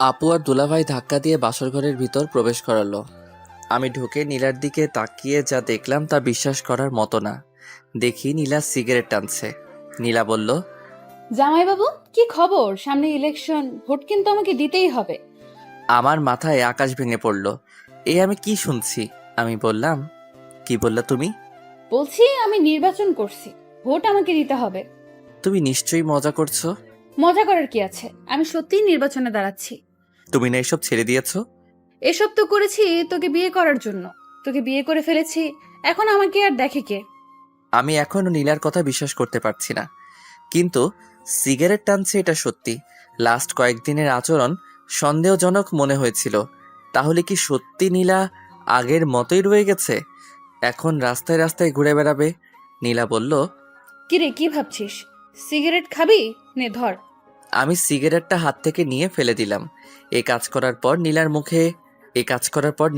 আপু আর দুলাভাই ধাক্কা দিয়ে বাসর ঘরের ভিতর প্রবেশ করালো। আমি ঢুকে নীলার দিকে তাকিয়ে যা দেখলাম তা বিশ্বাস করার মতো না। দেখি নীলা সিগারেট টানছে। নীলা বলল, জামাইবাবু, কি খবর? সামনে ইলেকশন, ভোট কিন্তু আমাকে দিতেই হবে। আমার মাথায় আকাশ ভেঙে পড়ল। আমি কি শুনছি? আমি বললাম, কি বললা তুমি? বলছি আমি নির্বাচন করছি, ভোট আমাকে দিতে হবে। তুমি নিশ্চয়ই মজা করছো। মজা করার কি আছে, আমি সত্যিই নির্বাচনে দাঁড়াচ্ছি। তুমি না এসব ছেড়ে দিয়েছো? এসব তো করেছি তোকে বিয়ে করার জন্য। তোকে বিয়ে করে ফেলেছি, এখন আমাকে আর দেখে কে? আমি এখনো নীলার কথা বিশ্বাস করতে পারছি না। কিন্তু সিগারেট টানছে এটা সত্যি। লাস্ট কয়েকদিনের আচরণ সন্দেহজনক মনে হয়েছিল। তাহলে কি সত্যি নীলা আগের মতোই রয়ে গেছে? এখন রাস্তায় রাস্তায় ঘুরে বেড়াবে? নীলা বলল, কিরে, কি ভাবছিস? সিগারেট খাবি? নে ধর। আমি সিগারেটটা হাত থেকে নিয়ে ফেলে দিলাম। এই কাজ করার পর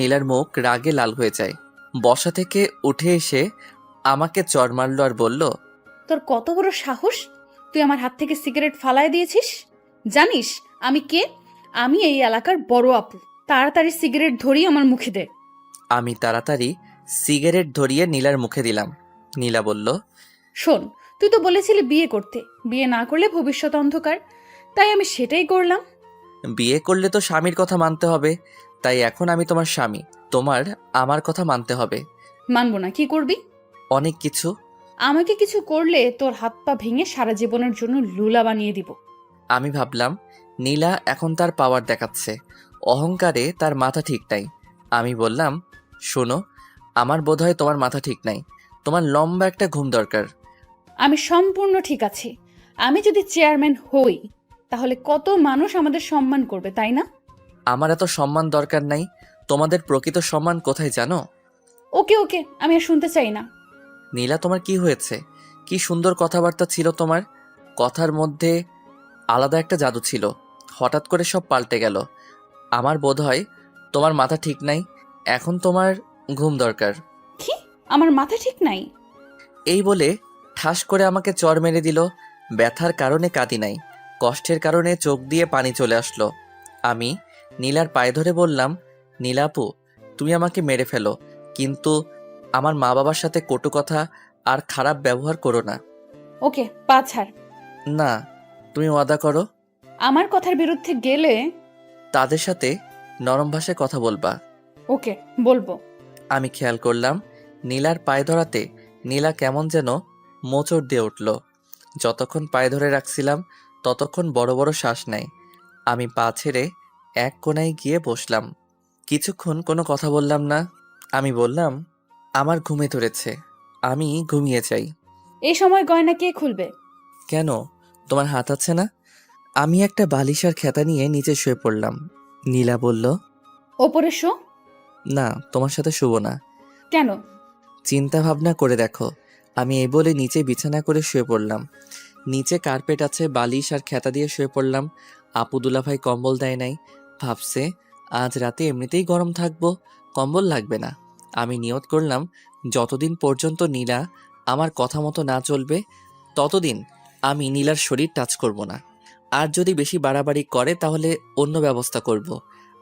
নীলার মুখ রাগে লাল হয়ে যায়। বসা থেকে উঠে এসে আমাকে চড় মারল আর বলল, তোর কত বড় সাহস, তুই আমার হাত থেকে সিগারেট ফালায় দিয়েছিস? জানিস আমি কে? আমি এই এলাকার বড় আপু। তাড়াতাড়ি সিগারেট ধরিয়ে আমার মুখে দে। আমি তাড়াতাড়ি সিগারেট ধরিয়ে নীলার মুখে দিলাম। নীলা বলল, শোন, তুই তো বলেছিলি বিয়ে করতে, বিয়ে না করলে ভবিষ্যৎ অন্ধকার, তাই আমি সেটাই করলাম। বিয়ে করলে তো স্বামীর কথা মানতে হবে, তাই এখন আমি তোমার স্বামী, তোমার আমার কথা মানতে হবে। মানবো না, কি করবি? অনেক কিছু। আমাকে কিছু করলে তোর হাত পা ভেঙে সারা জীবনের জন্য লুলা বানিয়ে দিব। আমি ভাবলাম নীলা এখন তার পাওয়ার দেখাচ্ছে, অহংকারে তার মাথা ঠিক নাই। আমি বললাম, শোনো, আমার বোধহয় তোমার মাথা ঠিক নাই, তোমার লম্বা একটা ঘুম দরকার। আমি সম্পূর্ণ ঠিক আছি। আমি যদি চেয়ারম্যান হই, তাহলে কত মানুষ আমাদের সম্মান করবে, তাই না? আমার এত সম্মান দরকার নাই। তোমাদের প্রকৃত সম্মান কোথায় জানো? ওকে ওকে, আমি আর শুনতে চাই না। নীলা, তোমার কি হয়েছে? কি সুন্দর কথাবার্তা ছিল তোমার, কথার মধ্যে আলাদা একটা জাদু ছিল, হঠাৎ করে সব পাল্টে গেল। আমার বোধহয় তোমার মাথা ঠিক নাই, এখন তোমার ঘুম দরকার। কি? আমার মাথা ঠিক নাই? এই বলে ঠাস করে আমাকে চড় মেরে দিল। ব্যথার কারণে কাঁদি নাই, কষ্টের কারণে চোখ দিয়ে পানি চলে আসলো। আমি নীলার পায়ে ধরে বললাম, নীলাপু, তুমি আমাকে মেরে ফেলো, কিন্তু আমার মা বাবার সাথে কটু কথা আর খারাপ ব্যবহার করো না। ওকে, পা ছাড়। না, তুমি ওয়াদা করো আমার কথার বিরুদ্ধে গেলে তাদের সাথে নরম ভাষায় কথা বলবা। ওকে, বলবো। আমি খেয়াল করলাম নীলার পায়ে ধরাতে নীলা কেমন যেন মোচড় দিয়ে উঠল। যতক্ষণ পায়ে ধরে রাখছিলাম ততক্ষণ বড় বড় শ্বাস নেয়। আমি পা ছেড়ে এক কোণায় গিয়ে বসলাম। কিছুক্ষণ কোনো কথা বললাম না। আমি বললাম, আমার ঘুমে ধরেছে, আমি ঘুমিয়ে যাই। এই সময় গয়না কে খুলবে? কেন, তোমার হাত আছে না? আমি একটা বালিশ আর খেতা নিয়ে নিচে শুয়ে পড়লাম। নীলা বলল, ওপরে শো। না, তোমার সাথে শুব না। কেন? চিন্তা ভাবনা করে দেখো। আমি এই বলে নিচে বিছানা করে শুয়ে পড়লাম। নিচে কার্পেট আছে, বালিশ আর খেতা দিয়ে শুয়ে পড়লাম। আপু দুলাভাই কম্বল দেয় নাই। ভাবছে আজ রাতে এমনিতেই গরম থাকবো, কম্বল লাগবে না। আমি নিয়ত করলাম যতদিন পর্যন্ত নীলা আমার কথা মতো না চলবে ততদিন আমি নীলার শরীর টাচ করব না। আর যদি বেশি বাড়াবাড়ি করে তাহলে অন্য ব্যবস্থা করব।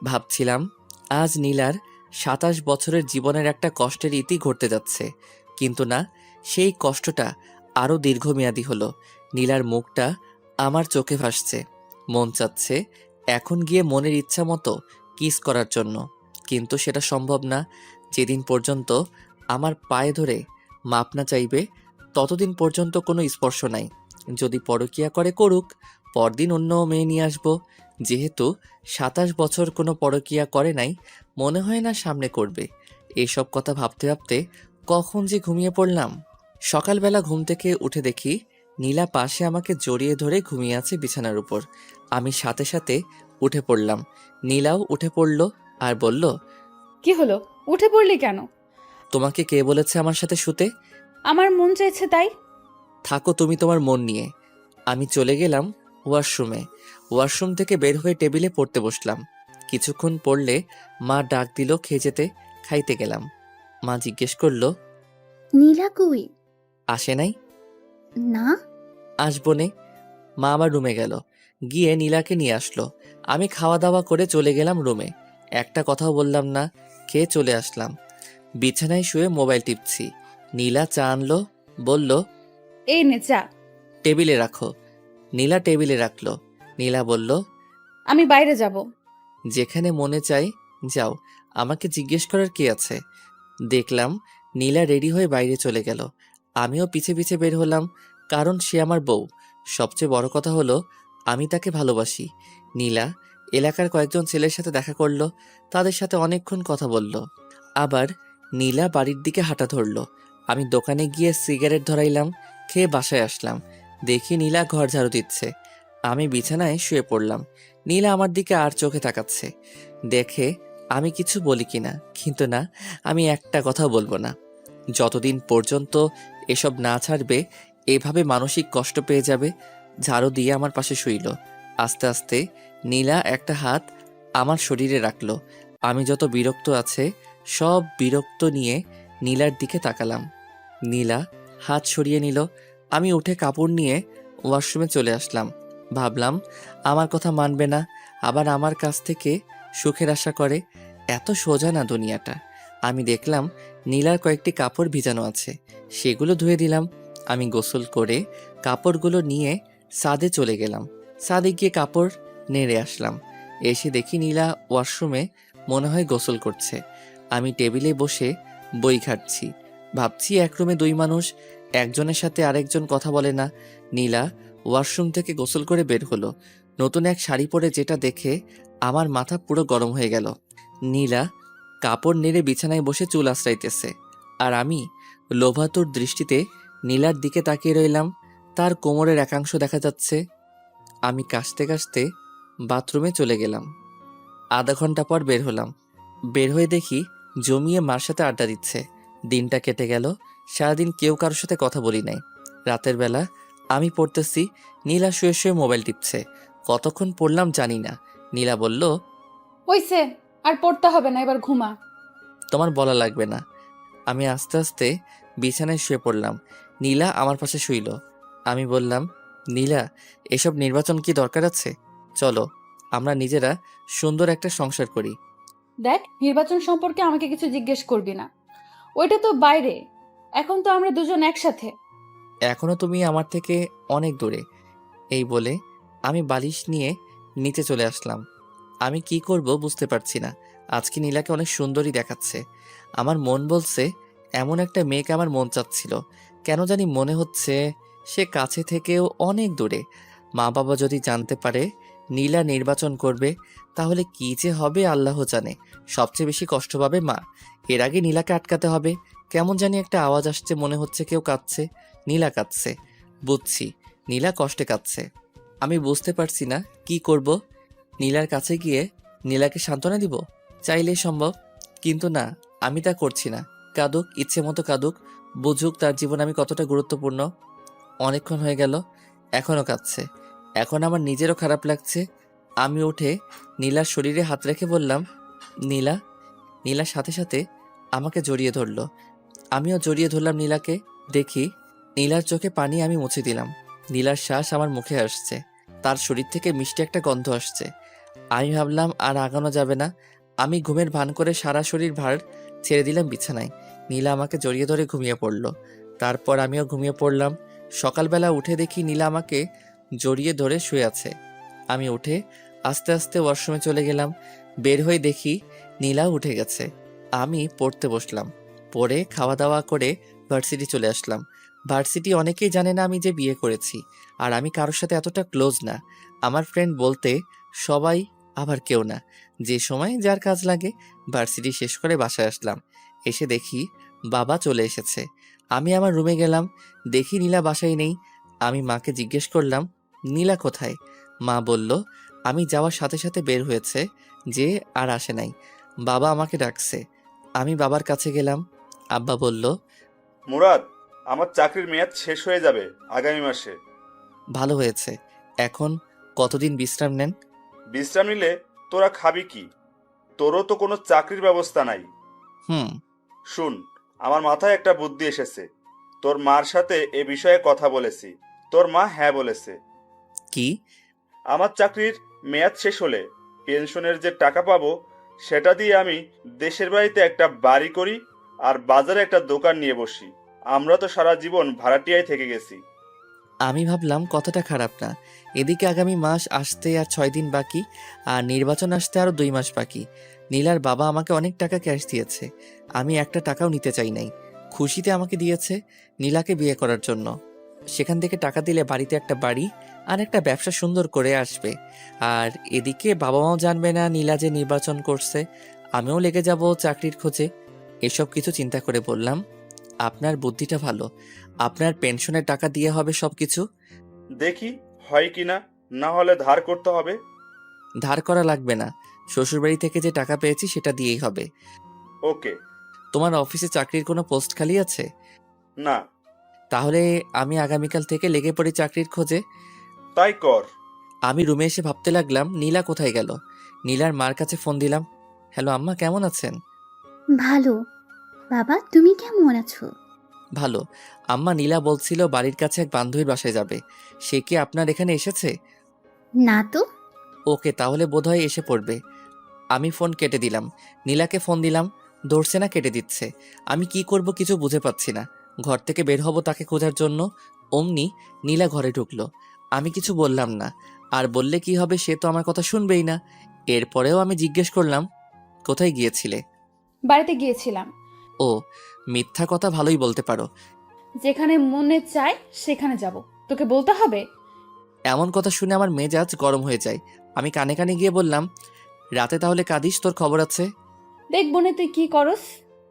ভাবছিলাম আজ নীলার ২৭ বছরের জীবনের একটা কষ্টের ইতি ঘটতে যাচ্ছে, কিন্তু না, সেই কষ্টটা আরও দীর্ঘমেয়াদী হলো। নীলার মুখটা আমার চোখে ভাসছে। মন চাচ্ছে এখন গিয়ে মনের ইচ্ছা মতো কিস করার জন্য, কিন্তু সেটা সম্ভব না। যেদিন পর্যন্ত আমার পায়ে ধরে মাপ না চাইবে ততদিন পর্যন্ত কোনো স্পর্শ নাই। যদি পরকীয়া করে করুক, পরদিন অন্য মেয়ে নিয়ে আসবো। যেহেতু ২৭ বছর কোনো পরকীয়া করে নাই, মনে হয় না সামনে করবে। এসব কথা ভাবতে ভাবতে কখন যে ঘুমিয়ে পড়লাম। সকালবেলা ঘুম থেকে উঠে দেখি নীলা পাশে আমাকে জড়িয়ে ধরে ঘুমিয়ে আছে বিছানার উপর। আমি সাথে সাথে উঠে পড়লাম। নীলাও উঠে পড়ল আর বলল, কি হলো, উঠে পড়লি কেন? তোমাকে কে বলেছে আমার সাথে শুতে? আমার মন চাইছে তাই। থাকো তুমি তোমার মন নিয়ে। আমি চলে গেলাম ওয়াশরুমে। ওয়াশরুম থেকে বের হয়ে টেবিলে পড়তে বসলাম। কিছুক্ষণ পড়লে মা ডাক দিল খেয়ে যেতে। খাইতে গেলাম। মা জিজ্ঞেস করলো, নীলা কই? আসে নাই? না। আসবো নে। মা আবার রুমে গেল, গিয়ে নীলাকে নিয়ে আসলো। আমি খাওয়া দাওয়া করে চলে গেলাম রুমে। একটা কথাও বললাম না, খেয়ে চলে আসলাম। বিছানায় শুয়ে মোবাইল টিপছি। নীলা চা আনলো, বলল, এই নে চা। টেবিলে রাখো। নীলা টেবিলে রাখলো। নীলা বলল, আমি বাইরে যাব। যেখানে মনে চাই যাও, আমাকে জিজ্ঞেস করার কি আছে। দেখলাম নীলা রেডি হয়ে বাইরে চলে গেল। আমিও পিছে পিছে বের হলাম, কারণ সে আমার বউ। সবচেয়ে বড় কথা হলো আমি তাকে ভালোবাসি। নীলা এলাকার কয়েকজন ছেলের সাথে দেখা করলো, তাদের সাথে অনেকক্ষণ কথা বলল। আবার নীলা বাড়ির দিকে হাঁটা ধরলো। আমি দোকানে গিয়ে সিগারেট ধরাইলাম, খেয়ে বাসায় আসলাম। দেখি নীলা ঘর ঝাড়ু দিচ্ছে। আমি বিছানায় শুয়ে পড়লাম। নীলা আমার দিকে আর চোখে তাকাচ্ছে, দেখে আমি কিছু বলি কিনা। কিন্তু না, আমি একটা কথা বলবো না। যতদিন পর্যন্ত এসব না ছাড়বে, এভাবে মানসিক কষ্ট পেয়ে যাবে। ঝাড়ু দিয়ে আমার পাশে শুইল। আস্তে আস্তে নীলা একটা হাত আমার শরীরে রাখলো। আমি যত বিরক্ত আছে সব বিরক্ত নিয়ে নীলার দিকে তাকালাম। নীলা হাত সরিয়ে নিল। আমি উঠে কাপড় নিয়ে ওয়াশরুমে চলে আসলাম। ভাবলাম আমার কথা মানবে না, আবার আমার কাছ থেকে সুখের আশা করে। এত সোজা না দুনিয়াটা। আমি দেখলাম নীলার কয়েকটি কাপড় ভিজানো আছে, সেগুলো ধুয়ে দিলাম। আমি গোসল করে কাপড়গুলো নিয়ে ছাদে চলে গেলাম। ছাদে গিয়ে কাপড় নেড়ে আসলাম। এসে দেখি নীলা ওয়াশরুমে মনে হয় গোসল করছে। আমি টেবিলে বসে বই ঘাঁটছি। ভাবছি এক রুমে দুই মানুষ, একজনের সাথে আরেকজন কথা বলে না। নীলা ওয়াশরুম থেকে গোসল করে বের হলো, নতুন এক শাড়ি পরে, যেটা দেখে আমার মাথা পুরো গরম হয়ে গেল। নীলা কাপড় নেড়ে বিছানায় বসে চুল আঁচড়াইতেছে, আর আমি লোভাতুর দৃষ্টিতে নীলার দিকে তাকিয়ে রইলাম। তার কোমরের একাংশ দেখা যাচ্ছে। আমি কাশতে কাশতে বাথরুমে চলে গেলাম। আধা ঘন্টা পর বের হলাম। বের হয়ে দেখি জমিয়ে মার সাথে আড্ডা দিচ্ছে। দিনটা কেটে গেল, সারাদিন কেউ কারোর সাথে কথা বলি নাই। রাতের বেলা আমি পড়তেছি, নীলা শুয়ে শুয়ে মোবাইল টিপছে। কতক্ষণ পড়লাম জানি না। নীলা বলল, হইছে, আর পড়তে হবে না, এবার ঘুমা। তোমার বলা লাগবে না। আমি আস্তে আস্তে বিছানায় শুয়ে পড়লাম। নীলা আমার পাশে শুইল। আমি বললাম, নীলা, এসব নির্বাচন কি দরকার আছে? চলো আমরা নিজেরা সুন্দর একটা সংসার করি। দেখ, নির্বাচন সম্পর্কে আমাকে কিছু জিজ্ঞেস করবি না। ওইটা তো বাইরে, এখন তো আমরা দুজন একসাথে। এখনো তুমি আমার থেকে অনেক দূরে। এই বলে আমি বালিশ নিয়ে নিচে চলে আসলাম। আমি কি করব বুঝতে পারছি না। আজকে নীলাকে অনেক সুন্দরী দেখাচ্ছে। আমার মন বলছে এমন একটা মেয়েকে আমার মন চাচ্ছিল। কেন জানি মনে হচ্ছে সে কাছে থেকেও অনেক দূরে। মা বাবা যদি জানতে পারে নীলা নির্বাচন করবে, তাহলে কি যে হবে আল্লাহ জানে। সবচেয়ে বেশি কষ্ট পাবে মা। এর আগে নীলাকে আটকাতে হবে। কেমন জানি একটা আওয়াজ আসছে, মনে হচ্ছে কেউ কাঁদছে। নীলা কাঁদছে, বুঝছি নীলা কষ্টে কাঁদছে। আমি বুঝতে পারছি না কি করব। নীলার কাছে গিয়ে নীলাকে সান্ত্বনা দিব, চাইলেই সম্ভব। কিন্তু না, আমি তা করছি না। কাঁদুক, ইচ্ছে মতো কাঁদুক, বুঝুক তার জীবন আমি কতটা গুরুত্বপূর্ণ। অনেকক্ষণ হয়ে গেল, এখনও কাঁদছে। এখন আমার নিজেরও খারাপ লাগছে। আমি উঠে নীলার শরীরে হাত রেখে বললাম, নীলা। নীলার সাথে সাথে আমাকে জড়িয়ে ধরলো। আমিও জড়িয়ে ধরলাম নীলাকে। দেখি নীলার চোখে পানি আমি মুছে দিলাম। নীলার শ্বাস আমার মুখে আসছে, তার শরীর থেকে মিষ্টি একটা গন্ধ আসছে। আমি ভাবলাম আর আগানো যাবে না। আমি ঘুমের ভান করে সারা শরীর ভার ছেড়ে দিলাম বিছানায়। নীলা আমাকে জড়িয়ে ধরে ঘুমিয়ে পড়ল। তারপর আমিও ঘুমিয়ে পড়লাম। সকালবেলা উঠে দেখি নীলা আমাকে জড়িয়ে ধরে শুয়ে আছে। আমি উঠে আস্তে আস্তে ওয়াশরুমে চলে গেলাম। বের হয়ে দেখি নীলা উঠে গেছে। আমি পড়তে বসলাম। পড়ে খাওয়া দাওয়া করে ভার্সিটি চলে আসলাম। ভার্সিটি অনেকেই জানে না আমি যে বিয়ে করেছি, আর আমি কারোর সাথে এতটা ক্লোজ না। আমার ফ্রেন্ড বলতে সবাই, আবার কেউ না। যে সময় যার কাজ লাগে। ভার্সিটি শেষ করে বাসায় আসলাম। এসে দেখি বাবা চলে এসেছে। আমি আমার রুমে গেলাম, দেখি নীলা বাসায় নেই। আমি মাকে জিজ্ঞেস করলাম, নীলা কোথায়? মা বলল আমি যাওয়ার সাথে সাথে বের হয়েছে, যে আর আসে নাই। বাবা আমাকে ডাকছে। আমি বাবার কাছে গেলাম। আব্বা বলল, মুরাদ, আমার চাকরির মেয়াদ শেষ হয়ে যাবে আগামী মাসে। ভালো হয়েছে। এখন কতদিন বিশ্রাম নেন? বিশ্রাম নিলে তোরা খাবি কি? তোরও তো কোনো চাকরির ব্যবস্থা নাই। হুম। শুন, আমার মাথায় একটা বুদ্ধি এসেছে। তোর মার সাথে এ বিষয়ে কথা বলেছি, তোর মা হ্যাঁ বলেছে। কি? আমার চাকরির মেয়াদ শেষ হলে পেনশনের যে টাকা পাবো সেটা দিয়ে আমি দেশের বাড়িতে একটা বাড়ি করি আর বাজারে একটা দোকান নিয়ে বসি। আমরা তো সারা জীবন ভাড়াটিয়ায় থেকে গেছি। আমি ভাবলাম কথাটা খারাপ না। এদিকে আগামী মাস আসতে আর 6 দিন বাকি, আর নির্বাচন আসতে আরও 2 মাস বাকি। নীলার বাবা আমাকে অনেক টাকা ক্যাশ দিয়েছে, আমি একটা টাকাও নিতে চাই নাই। খুশিতে আমাকে দিয়েছে নীলাকে বিয়ে করার জন্য। সেখান থেকে টাকা দিলে বাড়িতে একটা বাড়ি আর একটা ব্যবসা সুন্দর করে আসবে। আর এদিকে বাবা মাও জানবে না নীলা যে নির্বাচন করছে, আমিও লেগে যাব চাকরির খোঁজে। এসব কিছু চিন্তা করে বললাম, আপনার বুদ্ধিটা ভালো, আপনার পেনশনের টাকা দিয়ে হবে সব কিছু। দেখি হয় কিনা, না হলে ধার করতে হবে। ধার করা লাগবে না, শ্বশুরবাড়ি থেকে যে টাকা পেয়েছি সেটা দিয়েই হবে। ওকে। তোমার অফিসে চাকরির কোনো পোস্ট খালি আছে? না। তাহলে আমি আগামীকাল থেকে লেগে পড়ি চাকরির খোঁজে। তাই কর। আমি রুমে এসে ভাবতে লাগলাম নীলা কোথায় গেল। নীলার মার কাছে ফোন দিলাম। হ্যালো আম্মা, কেমন আছেন? ভালো। বাবা, তুমি কেমন আছো? ভালো। আম্মা, নীলা বলছিল বাড়ির কাছে এক বান্ধবীর বাসায় যাবে, সে কি আপনার এখানে এসেছে? না তো। ওকে, তাহলে বোধহয় এসে পড়বে। আমি ফোন কেটে দিলাম। নীলাকে ফোন দিলাম, ধরছে না, কেটে দিচ্ছে। আমি কি করব কিছু বুঝে পাচ্ছি না। ঘর থেকে বের হব তাকে খোঁজার জন্য, অমনি নীলা ঘরে ঢুকলো। আমি কিছু বললাম না, আর বললে কি হবে, সে তো আমার কথা শুনবেই না। এরপরেও আমি জিজ্ঞেস করলাম, কোথায় গিয়েছিলে? বাড়িতে গিয়েছিলাম। ও, মিথ্যা কথা ভালোই বলতে পারো। যেখানে মনে চায় সেখানে যাব, তোকে বলতে হবে? এমন কথা শুনে আমার মেজাজ গরম হয়ে যায়। আমি কানে কানে গিয়ে বললাম, রাতে তাহলে কাঁদিস, তোর খবর আছে। দেখবো না তুই কি করস।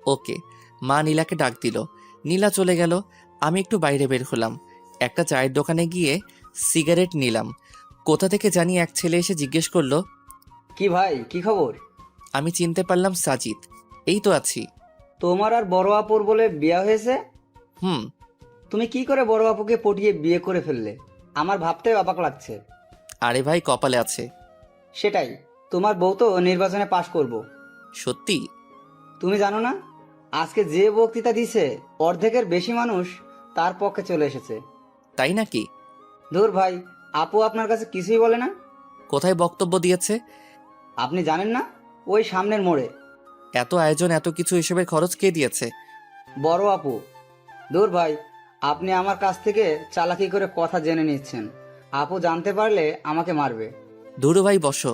ওকে। মা নীলাকে ডাক দিল। নীলা চলে গেল। আমি একটু বাইরে বের হলাম। একটা চায়ের দোকানে গিয়ে সিগারেট নিলাম। কোথা থেকে জানি এক ছেলে এসে জিজ্ঞেস করলো, কি ভাই, কি খবর? আমি চিনতে পারলাম সাজিদ। এই তো আছি। তোমার আর বড় আপুর বলে বিয়ে হয়েছে? হুম। তুমি কি করে বড় আপুকে পটিয়ে বিয়ে করে ফেললে? আমার ভাবতে অবাক লাগছে। আরে ভাই, কপালে আছে। সেটাই, তোমার বউ তো নির্বাচনে পাশ করব। সত্যি? তুমি জানো না, আজকে যে বক্তৃতা দিছে অর্ধেকের বেশি মানুষ তার পক্ষে চলে এসেছে। তাই নাকি? ধুর ভাই, আপু আপনার কাছে কিছুই বলে না? কোথায় বক্তব্য দিয়েছে? আপনি জানেন না, ওই সামনের মোড়ে। এত আয়োজন, এত কিছু, এসবের খরচ কে দিয়েছে? বড় আপু। ধুর ভাই, আপনি আমার কাছ থেকে চালাকি করে কথা জেনে নিচ্ছেন। আপু জানতে পারলে আমাকে মারবে। ধুরু ভাই, বসো।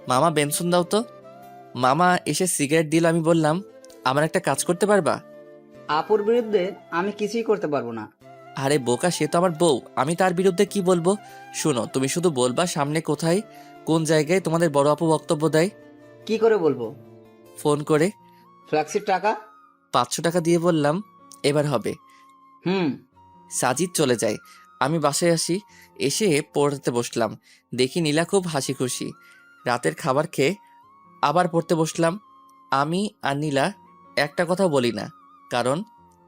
মামা বেনসন দাও তো। মামা এসে সিগারেট দিল। আমি বললাম, আমার একটা কাজ করতে পারবা? আপুর বিরুদ্ধে আমি কিছুই করতে পারবো না। আরে বোকা, সে তো আমার বউ, আমি তার বিরুদ্ধে কি বলবো? শোনো, তুমি শুধু বলবা সামনে কোথায়, কোন জায়গায় তোমাদের বড় আপু বক্তব্য দেয়। কি করে বলবো? ফোন করে। ফ্ল্যাক্সির টাকা? 500 টাকা দিয়ে বললাম, এবার হবে। হুম। সাজিদ চলে যায়। আমি বাসায় আসি। এসে পড়তে বসলাম। দেখি নীলা খুব হাসি খুশি। রাতের খাবার খেয়ে আবার পড়তে বসলাম। আমি আর নীলা একটা কথা বলি না, কারণ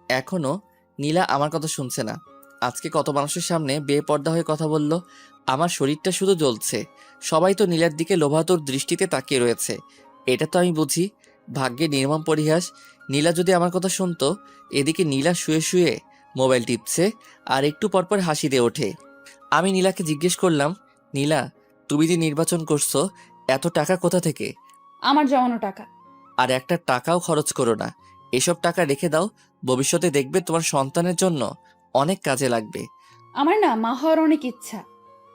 এখনো নীলা আমার কথা শুনছে না। আজকে কত মানুষের সামনে বেপর্দা হয়ে কথা বলল। আমার শরীরটা শুধু জ্বলছে। সবাই তো নীলার দিকে লোভাতুর দৃষ্টিতে তাকিয়ে রয়েছে। এটা তো আমি বুঝি। ভাগ্যে নির্মম পরিহাস, নীলা যদি আমার কথা শুনতো। এদিকে নীলা শুয়ে শুয়ে মোবাইল টিপছে আর একটু পরপর হাসি দিয়ে ওঠে। আমি নীলাকে জিজ্ঞেস করলাম, নীলা, তুমি যে নির্বাচন করছো, এত টাকা কোথা থেকে? আমার জমানো টাকা। আর একটা টাকাও খরচ করো না, এসব টাকা রেখে দাও। ভবিষ্যতে দেখবে তোমার সন্তানের জন্য অনেক কাজে লাগবে। আমার না মা হওয়ার অনেক ইচ্ছা।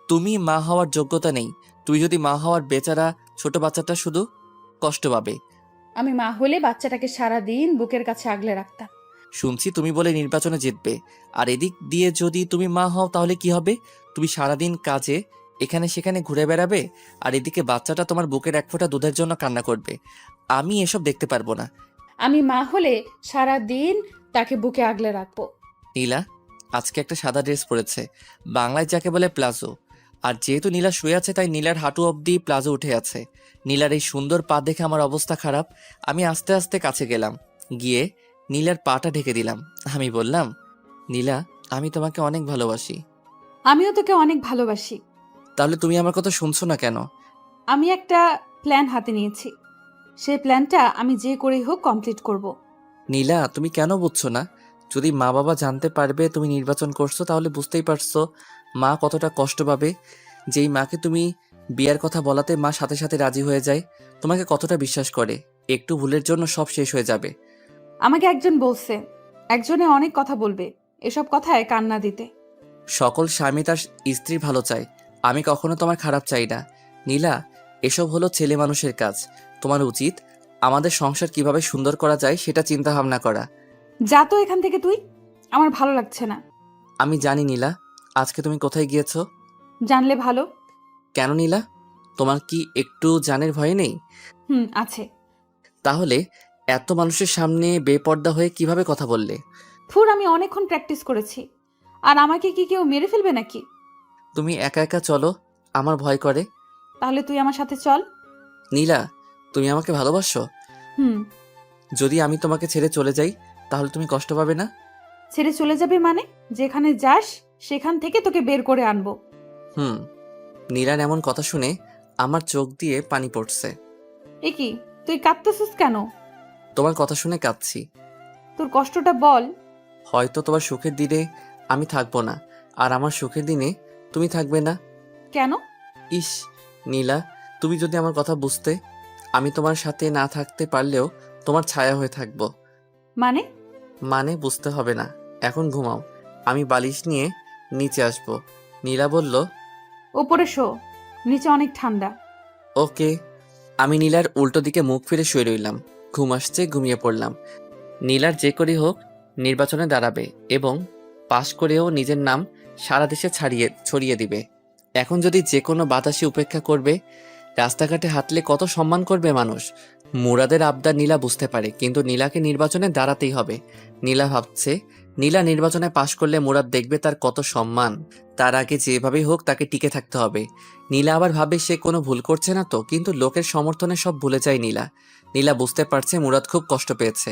তুমি মা হওয়ার যোগ্যতা নেই। তুই যদি মা হওয়ার, বেচারা ছোট বাচ্চাটা শুধু কষ্ট পাবে। আমি মা হলে বাচ্চাটাকে সারা দিন বুকের কাছে আগলে রাখতাম। শুনছি তুমি বলে নির্বাচনে জিতবে, আর এদিক দিয়ে যদি তুমি মা হও তাহলে কি হবে? তুমি সারাদিন কাজে এখানে সেখানে ঘুরে বেড়াবে, আর এদিকে বাচ্চাটা তোমার বুকের এক ফোঁটা দুধের জন্য কান্না করবে। আমি এসব দেখতে পারবো না। আমি মা হলে সারা দিন তাকে বুকে আগলে রাখবো। নীলা আজকে একটা সাদা ড্রেস পরেছে, বাংলায় যাকে বলে প্লাজো। আর যেহেতু নীলা শুয়ে আছে, তাই নীলার হাঁটু অবধি প্লাজো উঠে আছে। নীলার এই সুন্দর পা দেখে আমার অবস্থা খারাপ। আমি আস্তে আস্তে কাছে গেলাম, গিয়ে নীলার পাটা ঢেকে দিলাম। আমি বললাম, নীলা, আমি তোমাকে অনেক ভালোবাসি। আমিও তোকে অনেক ভালোবাসি। তাহলে তুমি আমার কথা শুনছো না কেন? আমি একটা প্ল্যান হাতে নিয়েছি, সেই প্ল্যানটা আমি যে করেই হোক কমপ্লিট করব। নীলা, তুমি কেন বুঝছো না? যদি মা বাবা জানতে পারবে তুমি নির্বাচন করছো, তাহলে বুঝতেই পারছো মা কতটা কষ্ট পাবে। যেই মাকে তুমি বিয়ার কথা বলাতে মা সাথে সাথে রাজি হয়ে যায়, তোমাকে কতটা বিশ্বাস করে। একটু ভুলের জন্য সব শেষ হয়ে যাবে। আমাকে একজন বলছে, একজনে অনেক কথা বলবে, এসব কথায় কান্না দিতে। সকল স্বামী তার স্ত্রীর ভালো চায়, আমি কখনো তোমার খারাপ চাই না। নীলা, এসব হলো ছেলে মানুষের কাজ। তোমার উচিত আমাদের সংসার কিভাবে সুন্দর করা যায় সেটা চিন্তা ভাবনা করা। যা তো এখান থেকে তুই, আমার ভালো লাগছে না। আমি জানি নীলা, আজকে তুমি কোথায় গিয়েছো। জানলে ভালো। কেন নীলা, তোমার কি একটু জানের ভয় নেই? আছে। তাহলে এত মানুষের সামনে বেপর্দা হয়ে কিভাবে কথা বললে? আমি অনেকক্ষণ প্র্যাকটিস করেছি। আর আমাকে কি কেউ মেরে ফেলবে নাকি? তুমি একা একা চলো, আমার ভয় করে। তাহলে তুই আমার সাথে চল। নীলা, তুমি আমাকে ভালোবাসো? হুম। যদি আমি তোমাকে ছেড়ে চলে যাই তাহলে তুমি কষ্ট পাবে না? ছেড়ে চলে যাবে মানে? যেখানে যাস সেখান থেকে তোকে বের করে আনবো। হুম। নীলার এমন কথা শুনে আমার চোখ দিয়ে পানি পড়ছে। এ কি, তুই কাঁদতেছিস কেন? তোমার কথা শুনে কাঁদছি। তোর কষ্টটা বল। হয়তো তোমার সুখের দিনে আমি থাকবো না, আর আমার সুখের দিনে তুমি থাকবে না। কেন? ইস নীলা, তুমি যদি আমার কথা বুঝতে, আমি তোমার সাথে না থাকতে পারলেও তোমার ছায়া হয়ে থাকবো। মানে? মানে বুঝতে হবে না, এখন ঘুমাও, আমি বালিশ নিয়ে নিচে আসবো। নীলা বলল, ওপরে শো, নিচে অনেক ঠান্ডা। ওকে। আমি নীলার উল্টো দিকে মুখ ফিরে শুয়ে রইলাম। ঘুম আসছে, ঘুমিয়ে পড়লাম। নীলার যে করেই হোক নির্বাচনে দাঁড়াবে এবং পাশ করেও নিজের নাম সারা দেশে ছড়িয়ে দিবে। এখন যদি যে কোনো বাতাসে উপেক্ষা করবে, রাস্তাঘাটে হাঁটলে কত সম্মান করবে মানুষ। মুরাদের আবদার নীলা বুঝতে পারে, কিন্তু নীলাকে নির্বাচনে দাঁড়াতেই হবে। নীলা ভাবছে, নীলা নির্বাচনে পাশ করলে মুরাদ দেখবে তার কত সম্মান। তার আগে যেভাবেই হোক তাকে টিকে থাকতে হবে। নীলা আবার ভাবে সে কোনো ভুল করছে না তো, কিন্তু লোকের সমর্থনে সব ভুলে যায় নীলা। নীলা বুঝতে পারছে মুরাদ খুব কষ্ট পেয়েছে।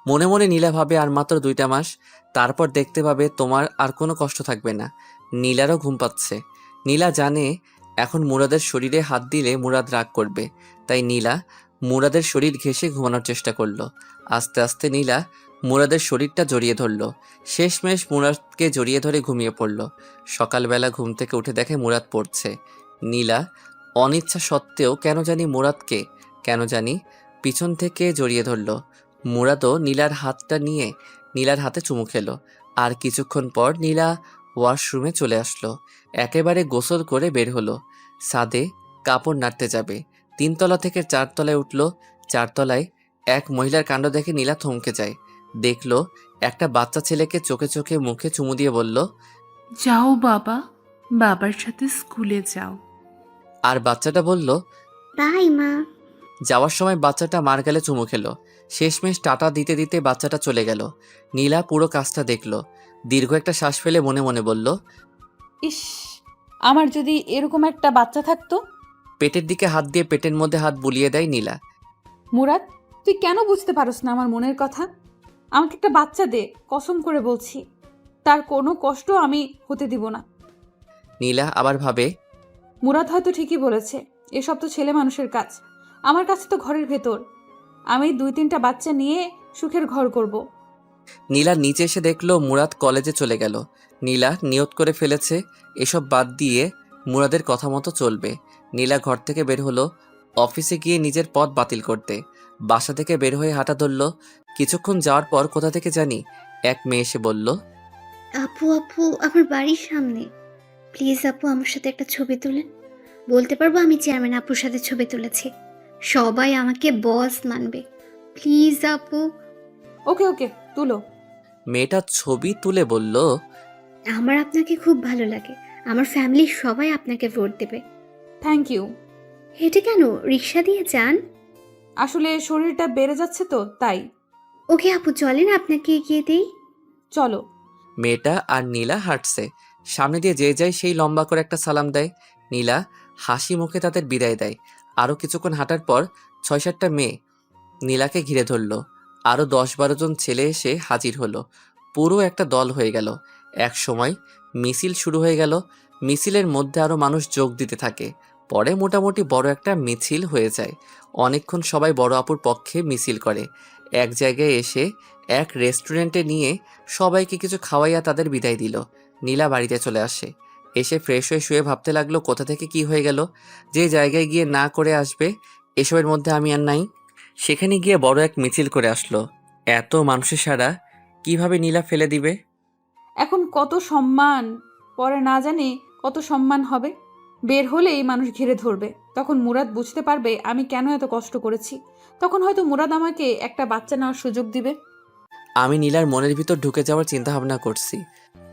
মনে মনে নীলা ভাবে আর মাত্র 2টা মাস, তারপর দেখতে পাবে তোমার আর কোনো কষ্ট থাকবে না। নীলারও ঘুম পাচ্ছে। নীলা জানে এখন মুরাদের শরীরে হাত দিলে মুরাদ রাগ করবে, তাই নীলা মুরাদের শরীর ঘেঁষে ঘুমানোর চেষ্টা করলো। আস্তে আস্তে নীলা মুরাদের শরীরটা জড়িয়ে ধরলো। শেষমেশ মুরাদকে জড়িয়ে ধরে ঘুমিয়ে পড়ল। সকালবেলা ঘুম থেকে উঠে দেখে মুরাদ পড়ছে। নীলা অনিচ্ছা সত্ত্বেও কেন জানি পিছন থেকে জড়িয়ে ধরলো। মুরাদও নীলার হাতটা নিয়ে নীলার হাতে চুমু খেলো। আর কিছুক্ষণ পর নীলা ওয়াশরুমে চলে আসলো। একেবারে গোসল করে বের হলো। ছাদে কাপড় নাড়তে যাবে। 3তলা থেকে 4তলায় উঠলো। 4তলায় এক মহিলার কাণ্ড দেখে নীলা থমকে যায়। দেখলো একটা বাচ্চা ছেলেকে চোখে চোখে মুখে চুমু দিয়ে বলল, যাও বাবা, বাবার সাথে স্কুলে যাও। আর বাচ্চাটা বলল, বাই মা। যাওয়ার সময় বাচ্চাটা মার গালে চুমু খেলো। শেষমেশ টাটা দিতে দিতে বাচ্চাটা চলে গেল। নীলা পুরো কাজটা দেখলো। দীর্ঘ একটা শ্বাস ফেলে মনে মনে বলল, ইস, আমার যদি এরকম একটা বাচ্চা থাকতো। পেটের দিকে হাত দিয়ে পেটের মধ্যে হাত বুলিয়ে দেয় নীলা। মুরাদ, তুই কেন বুঝতে পারস না আমার মনের কথা? আমাকে একটা বাচ্চা দে, কসম করে বলছি। তার কোনো কষ্ট আমি হতে দিব না। নীলা আবার ভাবে, মুরাদ হয়তো ঠিকই বলেছে, এসব তো ছেলে মানুষের কাজ। আমার কাছে তো ঘরের ভেতর। আমি 2-3টা বাচ্চা নিয়ে সুখের ঘর করব। নীলা নিচে এসে দেখলো মুরাদ কলেজে চলে গেল। নীলা নিয়ত করে ফেলেছে এসব বাদ দিয়ে মুরাদের কথা মতো চলবে। নীলা ঘর থেকে বের হলো অফিসে গিয়ে নিজের পথ বাতিল করতে। বাসা থেকে বের হয়ে হাঁটা ধরলো। কিছুক্ষণ যাওয়ার পর কোথা থেকে জানি এক মেয়ে এসে বলল, আপু আপু, আমার বাড়ির সামনে। প্লিজ আপু, আমার সাথে একটা ছবি তুলেন। বলতে পারবো আমি চেয়ারম্যান আপুর সাথে ছবি তুলেছি। সবাই আমাকে বস মানবে। প্লিজ আপু। ওকে ওকে, তুলো। মেয়েটা ছবি তুলে বলল, আমার আপনাকে খুব ভালো লাগে। আমার ফ্যামিলির সবাই আপনাকে ভোট দেবে। Thank you. হেঁটে কেন, রিক্সা দিয়ে যান। আসলে শরীরটা বেড়ে যাচ্ছে তো তাই। ওকে আপু, চলেন আপনাকে এগিয়ে দিই। চলো। মেয়েটা আর নীলা হাঁটছে। সামনে দিয়ে যে যায় সেই লম্বা করে একটা সালাম দেয়। নীলা হাসি মুখে তাদের বিদায় দেয়। আরও কিছুক্ষণ হাঁটার পর 6-7টা মেয়ে নীলাকে ঘিরে ধরল। আরও 10-12 জন ছেলে এসে হাজির হলো। পুরো একটা দল হয়ে গেল। এক সময় মিছিল শুরু হয়ে গেল। মিছিলের মধ্যে আরও মানুষ যোগ দিতে থাকে। পরে মোটামুটি বড় একটা মিছিল হয়ে যায়। অনেকক্ষণ সবাই বড় আপুর পক্ষে মিছিল করে। এক জায়গায় এসে এক রেস্টুরেন্টে নিয়ে সবাইকে কিছু খাওয়াইয়া তাদের বিদায় দিল। নীলা বাড়িতে চলে আসে। এসে ফ্রেশ হয়ে শুয়ে ভাবতে লাগলো কোথা থেকে কি হয়ে গেল। যে জায়গায় গিয়ে না করে আসবে এসবের মধ্যে আমি আর নাই, সেখানে গিয়ে বড় এক মিছিল করে আসলো। এত মানুষের সারা কিভাবে নীলা ফেলে দিবে? এখন কত সম্মান, পরে না জানি কত সম্মান হবে। বের হলেই মানুষ ঘিরে ধরবে, তখন মুরাদ বুঝতে পারবে আমি কেন এত কষ্ট করেছি। তখন হয়তো মুরাদ আমাকে একটা বাচ্চা নেওয়ার সুযোগ দিবে। আমি নীলার মনের ভিতর ঢুকে যাওয়ার চিন্তা ভাবনা করছি।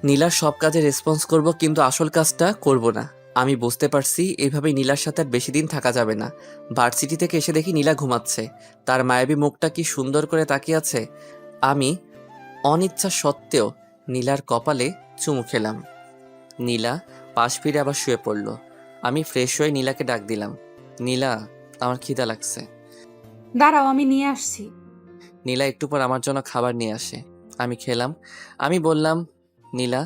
নীলার সব কাজে রেসপন্স করব, কিন্তু আসল কাজটা করব না। আমি বুঝতে পারছি এইভাবে নীলার সাথে আর বেশি দিন থাকা যাবে না। ভার্সিটি থেকে এসে দেখি নীলা ঘুমাচ্ছে, তার মায়াবী মুখটা কি সুন্দর করে তাকিয়ে আছে। আমি অনিচ্ছা সত্ত্বেও নীলার কপালে চুমু খেলাম। নীলা পাশ ফিরে আবার শুয়ে পড়ল। আমি ফ্রেশ হয়ে নীলাকে ডাক দিলাম, নীলা আমার খিদা লাগছে। দাঁড়াও, আমি নিয়ে আসছি। নীলা একটু পর আমার জন্য খাবার নিয়ে আসে, আমি খেলাম। আমি বললাম, নীলা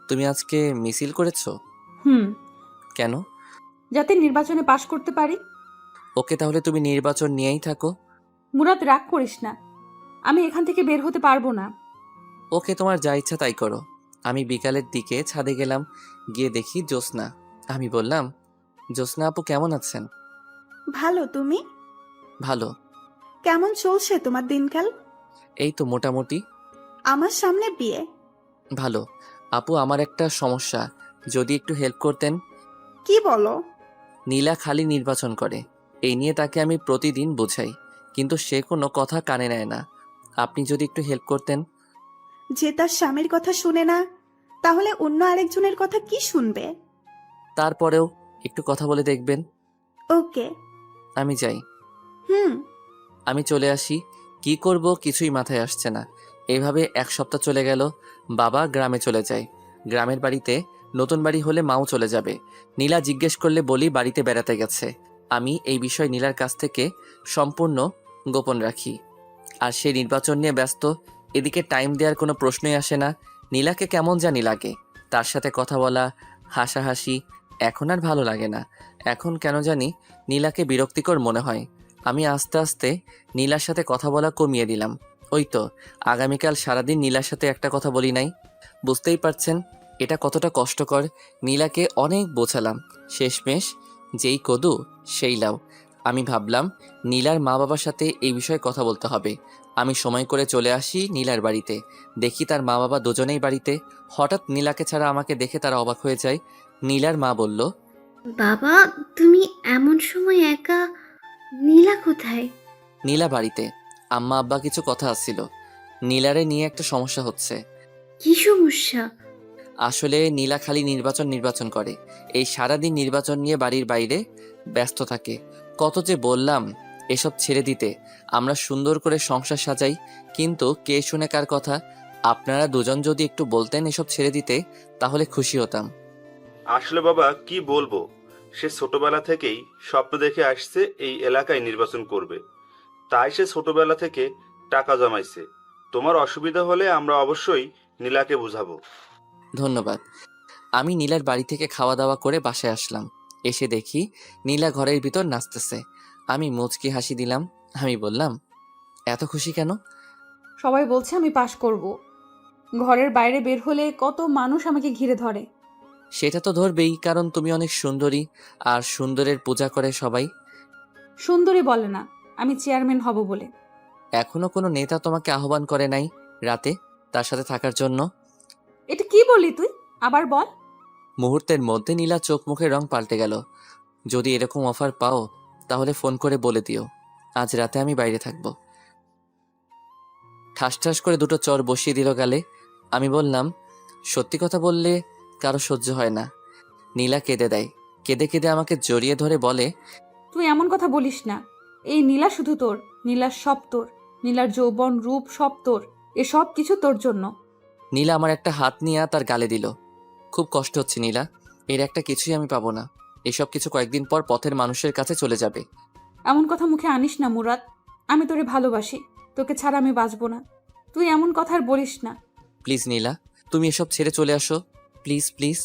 তুমি আজকে মিছিল করেছো? হুম, কেন? যাতে নির্বাচনে পাশ করতে পারি। ওকে, তাহলে তুমি নির্বাচন নিয়েই থাকো। মুরাদ, রাগ করিস না, আমি এখান থেকে বের হতে পারবো না। ওকে, তোমার যা ইচ্ছা তাই করো। আমি বিকালের দিকে ছাদে গেলাম, গিয়ে দেখি জ্যোৎস্না। আমি বললাম, জ্যোৎস্না আপু কেমন আছেন? ভালো, তুমি? ভালো। কেমন চলছে তোমার দিনকাল? এই তো মোটামুটি। আমার সামনে বিয়ে। ভালো। আপু আমার একটা সমস্যা, যদি একটু হেল্প করতেন। কি বলো? নীলা খালি নির্বাচন করে, এই নিয়ে তাকে আমি প্রতিদিন বোঝাই, কিন্তু সে কোনো কথা কানে নেয় না। আপনি যদি একটু হেল্প করতেন। যে তার স্বামীর কথা শুনে না, তাহলে অন্য আরেকজনের কথা কি শুনবে? তারপরেও একটু কথা বলে দেখবেন। ওকে। আমি যাই। হুম। আমি চলে আসি। কি করব কিছুই মাথায় আসছে না। এইভাবে এক সপ্তাহ চলে গেল। বাবা গ্রামে চলে যায়। গ্রামের বাড়িতে নতুন বাড়ি হলে মাও চলে যাবে। নীলা জিজ্ঞেস করলে বলি বাড়িতে বেড়াতে গেছে। আমি এই বিষয় নীলার কাছ থেকে সম্পূর্ণ গোপন রাখি। আর সে নির্বাচন নিয়ে ব্যস্ত, এদিকে টাইম দেওয়ার কোনো প্রশ্নই আসে না। নীলাকে কেমন জানি লাগে, তার সাথে কথা বলা, হাসাহাসি এখন আর ভালো লাগে না। এখন কেন জানি নীলাকে বিরক্তিকর মনে হয়। আমি আস্তে আস্তে নীলার সাথে কথা বলা কমিয়ে দিলাম। ওই তো আগামীকাল সারাদিন নীলার সাথে একটা কথা বলি নাই। বুঝতেই পারছেন এটা কতটা কষ্টকর। নীলাকে অনেক বোঝালাম, শেষমেশ যেই কদু সেই লাউ। আমি ভাবলাম নীলার মা বাবার সাথে এই বিষয়ে কথা বলতে হবে। আমি সময় করে চলে আসি নীলার বাড়িতে। দেখি তার মা বাবা দুজনেই বাড়িতে। হঠাৎ নীলাকে ছাড়া আমাকে দেখে তারা অবাক হয়ে যায়। নীলার মা বলল, বাবা, তুমি এমন সময় একা? নীলা কোথায়? নীলা বাড়িতে, আম্মা আব্বা কিছু কথা আসছিল। নীলারে নিয়ে একটা সমস্যা হচ্ছে। কি সমস্যা? আসলে নীলা খালি নির্বাচন নির্বাচন করে, এই সারাদিন নির্বাচন নিয়ে বাড়ির বাইরে ব্যস্ত থাকে। কত যে বললাম এসব ছেড়ে দিতে, আমরা সুন্দর করে সংসার সাজাই, কিন্তু কে শুনে কার কথা। আপনারা দুজন যদি একটু বলতেন এসব ছেড়ে দিতে, তাহলে খুশি হতাম। আসলে বাবা কি বলবো, সে ছোটবেলা থেকেই স্বপ্ন দেখে আসছে এই এলাকায় নির্বাচন করবে, তাই সে ছোটবেলা থেকে টাকা জমাইছে। তোমার অসুবিধা হলে আমরা অবশ্যই নীলাকে বুঝাবো। ধন্যবাদ। আমি নীলার বাড়ি থেকে খাওয়া দাওয়া করে বাসায় আসলাম। এসে দেখি নীলা ঘরের ভিতর নাচতেছে। আমি মুচকি হাসি দিলাম। আমি বললাম, এত খুশি কেন? সবাই বলছে আমি পাশ করব। ঘরের বাইরে বের হলে কত মানুষ আমাকে ঘিরে ধরে। সেটা তো ধরবেই, কারণ তুমি অনেক সুন্দরী, আর সুন্দরের পূজা করে সবাই। সুন্দরী বলে না, আমি চেয়ারম্যান হব বলে। এখনো কোনো নেতা তোমাকে আহ্বান করে নাই রাতে তার সাথে থাকার জন্য? এটা কি বললি তুই? আবার বল। মুহূর্তের মধ্যে নীলা চোখ মুখের রং পাল্টে গেল। যদি এরকম অফার পাও তাহলে ফোন করে বলে দিও আজ রাতে আমি বাইরে থাকবো। ঠাস ঠাস করে দুটো চর বসিয়ে দিল গালে। আমি বললাম, সত্যি কথা বললে কারো সহ্য হয় না। নীলা কেঁদে দেয়। কেঁদে কেঁদে আমাকে জড়িয়ে ধরে বলে, তুই এমন কথা বলিস না। এই নীলা শুধু তোর, নীলার সব তোর, নীলার যৌবন রূপ সব তোর, এসব কিছু তোর জন্য। নীলা আমার একটা হাত নিয়ে তার গালে দিল। খুব কষ্ট হচ্ছে নীলা, এর একটা কিছুই আমি পাবো না। এসব কিছু কয়েকদিন পর পথের মানুষের কাছে চলে যাবে। এমন কথা মুখে আনিস না মুরাদ, আমি তোরে ভালোবাসি, তোকে ছাড়া আমি বাঁচবো না। তুই এমন কথা আর বলিস না। প্লিজ নীলা, তুমি এসব ছেড়ে চলে আসো, প্লিজ প্লিজ।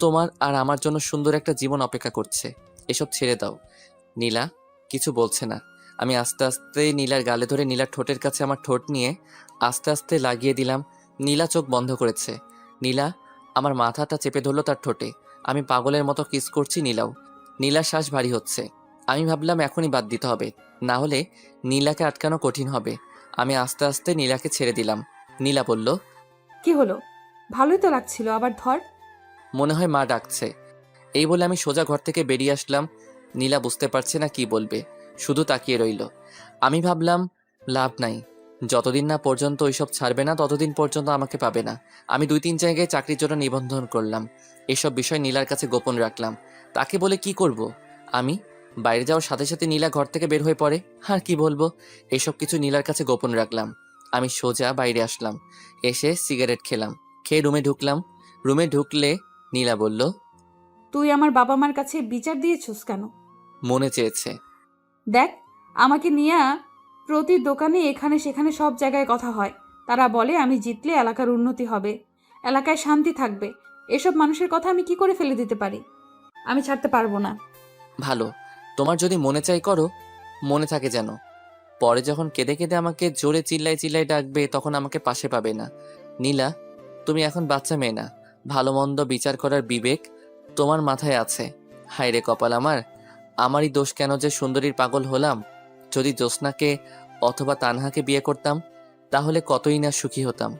তোমার আর আমার জন্য সুন্দর একটা জীবন অপেক্ষা করছে, এসব ছেড়ে দাও। নীলা কিছু বলছে না। আমি আস্তে আস্তে নীলার গালে ধরে নীলার ঠোঁটের কাছে আমার ঠোঁট নিয়ে আস্তে আস্তে লাগিয়ে দিলাম। নীলা চোখ বন্ধ করেছে। নীলা আমার মাথাটা চেপে ধরলো তার ঠোঁটে। আমি পাগলের মতো কিস করছি নীলাও। নীলার শ্বাস ভারী হচ্ছে। আমি ভাবলাম এখনই বাদ দিতে হবে, না হলে নীলাকে আটকানো কঠিন হবে। আমি আস্তে আস্তে নীলাকে ছেড়ে দিলাম। নীলা বলল, কি হলো? ভালোই তো লাগছিল, আবার ধর। মনে হয় মা ডাকছে। এই বলে আমি সোজা ঘর থেকে বেরিয়ে আসলাম। নীলা বুঝতে পারছে না কি বলবে, শুধু তাকিয়ে রইল। আমি ভাবলাম লাভ নাই, যতদিন না পর্যন্ত ওইসব ছাড়বে না ততদিন পর্যন্ত আমাকে পাবে না। আমি 2-3 জায়গায় চাকরির জন্য নিবন্ধন করলাম। এসব বিষয় নীলার কাছে গোপন রাখলাম। তাকে বলে কি করব? আমি বাইরে যাওয়ার সাথে সাথে নীলা ঘর থেকে বের হয়ে পড়ে। আর কি বলবো, এসব কিছু নীলার কাছে গোপন রাখলাম। আমি সোজা বাইরে আসলাম, এসে সিগারেট খেলাম, খেয়ে রুমে ঢুকলাম। রুমে ঢুকলে নীলা বলল, তুই আমার বাবা মার কাছে বিচার দিয়েছিস কেন? মনে চেয়েছে। দেখ, আমাকে নিয়ে প্রতি দোকানে এখানে সেখানে সব জায়গায় কথা হয়। তারা বলে আমি জিতলে এলাকার উন্নতি হবে, এলাকায় শান্তি থাকবে। এসব মানুষের কথা আমি কি করে ফেলে দিতে পারি? আমি ছাড়তে পারবো না। ভালো, তোমার যদি মনে চাই করো, মনে থাকে যেন। পরে যখন কেঁদে কেঁদে আমাকে জোরে চিল্লাই চিল্লাই ডাকবে তখন আমাকে পাশে পাবে না। নীলা, তুমি এখন বাচ্চা মেয়ে না, ভালো মন্দ বিচার করার বিবেক তোমার মাথায় আছে। হায় রে কপাল আমার, আমারই দোষ কেন যে সুন্দরীর পাগল হলাম। যদি জ্যোৎস্নাকে অথবা তানহাকে বিয়ে করতাম তাহলে কতই না সুখী হতাম।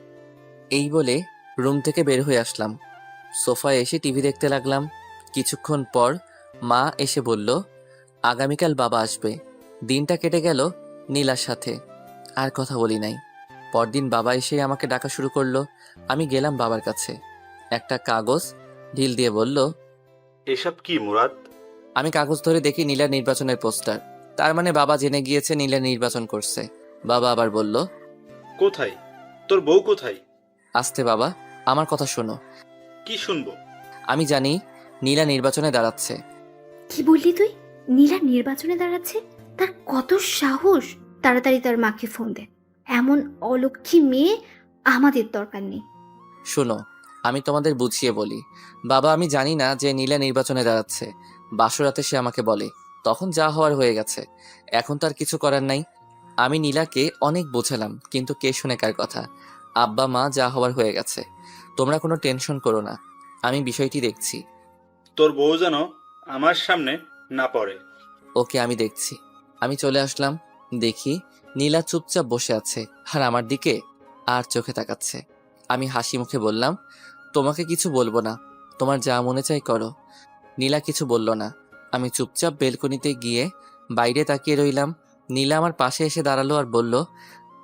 এই বলে রুম থেকে বের হয়ে আসলাম। সোফায় এসে টিভি দেখতে লাগলাম। কিছুক্ষণ পর মা এসে বলল, আগামীকাল বাবা আসবে। দিনটা কেটে গেল নীলার সাথে, আর কথা বলি নাই। পরদিন বাবা এসে আমাকে ডাকা শুরু করলো। আমি গেলাম বাবার কাছে। একটা কাগজ ঢিল দিয়ে বলল, এসব কি মুরাদ? আমি কাগজ ধরে দেখি নীলার নির্বাচনের পোস্টার। তার মানে বাবা জেনে গিয়েছে নীলা নির্বাচন করছে। বাবা আবার বলল, কোথায়? তোর বউ কোথায়? আস্তে বাবা, আমার কথা শোনো। কি শুনবো? আমি জানি নীলা নির্বাচনে দাঁড়াচ্ছে। কি বললি তুই? নীলা নির্বাচনে দাঁড়াচ্ছে? তার কত সাহস! তাড়াতাড়ি তার মাকে ফোন দে। এমন অলক্ষী মেয়ে আমাদের দরকার নেই। শোনো, আমি তোমাদের বুঝিয়ে বলি। বাবা, আমি জানি না যে নীলা নির্বাচনে দাঁড়াচ্ছে। বাসরাতে সে আমাকে বলে, তখন যা হওয়ার হয়ে গেছে, এখন তার কিছু করার নাই। আমি নীলাকে অনেক বোঝালাম, কিন্তু কে শুনে কার কথা। আব্বা মা যা হওয়ার হয়ে গেছে, তোমরা কোনো টেনশন করো না, আমি বিষয়টি দেখছি। তোর বউ যেন আমার সামনে না পড়ে। ওকে, আমি দেখছি। আমি চলে আসলাম। দেখি নীলা চুপচাপ বসে আছে আর আমার দিকে আর চোখে তাকাচ্ছে। আমি হাসি মুখে বললাম, তোমাকে কিছু বলবো না, তোমার যা মনে চাই করো। নীলা কিছু বলল না। আমি চুপচাপ বেলকনিতে গিয়ে বাইরে তাকিয়ে রইলাম। নীলা আমার পাশে এসে দাঁড়ালো আর বলল,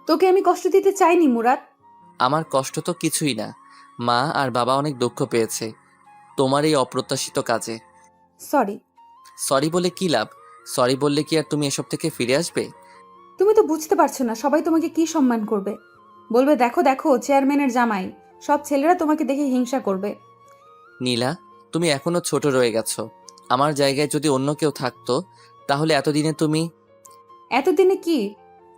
তোকে আমি কষ্ট দিতে চাইনি মুরাদ। আমার কষ্ট তো কিছুই না। মা আর বাবা অনেক দুঃখ পেয়েছে তোমার এই অপ্রত্যাশিত কাজে। সরি। সরি বলে কি লাভ? সরি বললে কি আর তুমি এসব থেকে ফিরে আসবে? তুমি তো বুঝতে পারছো না সবাই তোমাকে কি সম্মান করবে। বলবে দেখো দেখো চেয়ারম্যানের জামাই। সব ছেলেরা তোমাকে দেখে হিংসা করবে। নীলা, তুমি এখনো ছোট রয়ে গেছো। আমার জায়গায় যদি অন্য কেউ থাকতো তাহলে এতদিনে তুমি এতদিনে কি?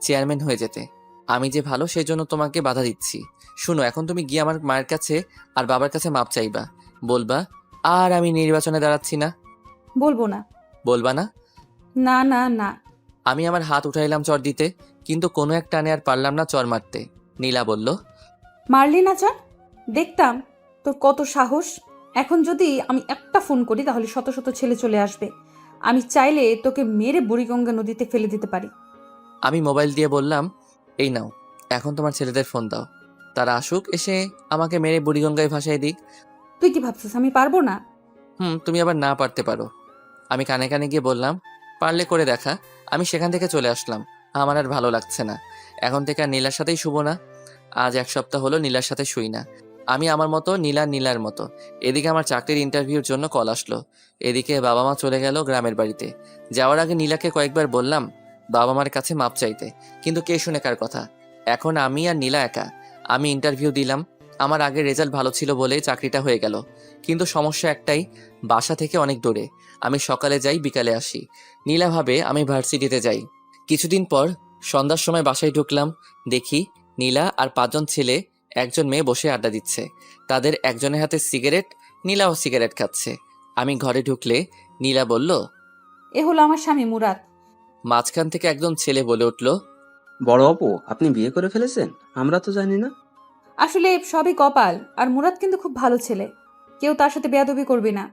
চেয়ারম্যান হয়ে যেতে। আমি যে ভালো সেই জন্য তোমাকে বাধা দিচ্ছি। শুনো, এখন তুমি গিয়ে আমার মায়ের কাছে আর বাবার কাছে মাপ চাইবা। বলবা আর আমি নির্বাচনে দাঁড়াচ্ছি না। বলবো না। বলবা না? না না না। আমি আমার হাত উঠাইলাম চর দিতে, কিন্তু কোনো এক টানে আর পারলাম না চর মারতে। নীলা বলল, মারলি না চল, দেখতাম তোর কত সাহস। এখন যদি আমি একটা ফোন করি তাহলে শত শত ছেলে চলে আসবে। আমি চাইলে তোকে মেরে বুড়িগঙ্গা নদীতে ফেলে দিতে পারি। আমি মোবাইল দিয়ে বললাম, এই নাও, এখন তোমার ছেলেদের ফোন দাও, তারা আসুক, এসে আমাকে মেরে বুড়িগঙ্গায় ভাসায় দিক। তুই কি ভাবছিস আমি পারবো না? তুমি আবার না পারতে পারো। আমি কানে কানে গিয়ে বললাম, পারলে করে দেখা। আমি সেখান থেকে চলে আসলাম। আমার আর ভালো লাগছে না। এখন থেকে আর নীলার সাথেই শুবো না। আজ 1 সপ্তাহ হলো নীলার সাথে শুই না। আমি আমার মতো, নীলা নীলার মতো। এদিকে আমার চাকরির ইন্টারভিউর জন্য কল আসলো। এদিকে বাবা মা চলে গেল গ্রামের বাড়িতে। যাওয়ার আগে নীলাকে কয়েকবার বললাম বাবা মার কাছে মাপ চাইতে, কিন্তু কে শুনে কার কথা। এখন আমি আর নীলা একা। আমি ইন্টারভিউ দিলাম। আমার আগের রেজাল্ট ভালো ছিল বলে চাকরিটা হয়ে গেল, কিন্তু সমস্যা একটাই, বাসা থেকে অনেক দূরে। আমি সকালে যাই, বিকালে আসি। নীলা ভাবে আমি ভার্সিটিতে যাই। কিছুদিন পর সন্ধ্যার সময় বাসায় ঢুকলাম। দেখি নীলা আর 5 জন ছেলে, 1 জন মেয়ে বসে আড্ডা দিচ্ছে। তাদের একজনের হাতে সিগারেট, নীলাও সিগারেট খাচ্ছে। আমি ঘরে ঢুকলে নীলা বলল, এ হলো আমার স্বামী মুরাদ। মাঝখান থেকে একজন ছেলে বলে উঠল, বড় আপু, আপনি বিয়ে করে ফেলেছেন? আমরা তো জানি না। আসলে সবই কপাল। আর মুরাদ কিন্তু খুব ভালো ছেলে, কেউ তার সাথে বেয়াদবি করবি না।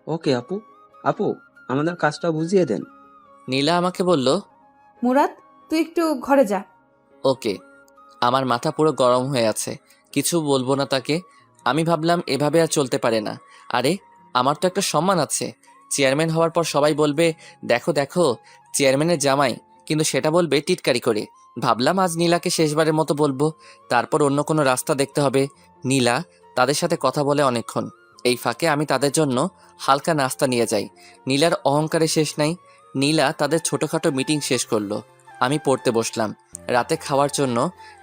ওকে আপু। আপু, আমাদের কাজটা বুঝিয়ে দেন। নীলা আমাকে বলল, মুরাদ, তুই একটু ঘরে যা। ওকে। আমার মাথা পুরো গরম হয়ে আছে, কিছু বলবো না তাকে। আমি ভাবলাম এভাবে আর চলতে পারে না। আরে, আমার তো একটা সম্মান আছে। চেয়ারম্যান হওয়ার পর সবাই বলবে, দেখো দেখো চেয়ারম্যানের জামাই, কিন্তু সেটা বলবে টিটকারি করে। ভাবলাম আজ নীলাকে শেষবারের মতো বলবো, তারপর অন্য কোনো রাস্তা দেখতে হবে। নীলা তাদের সাথে কথা বলে অনেকক্ষণ। এই ফাঁকে আমি তাদের জন্য হালকা নাস্তা নিয়ে যাই। নীলার অহংকারে শেষ নাই। নীলা তাদের ছোটোখাটো মিটিং শেষ করলো। আমি পড়তে বসলাম। রাতে খাওয়ার জন্য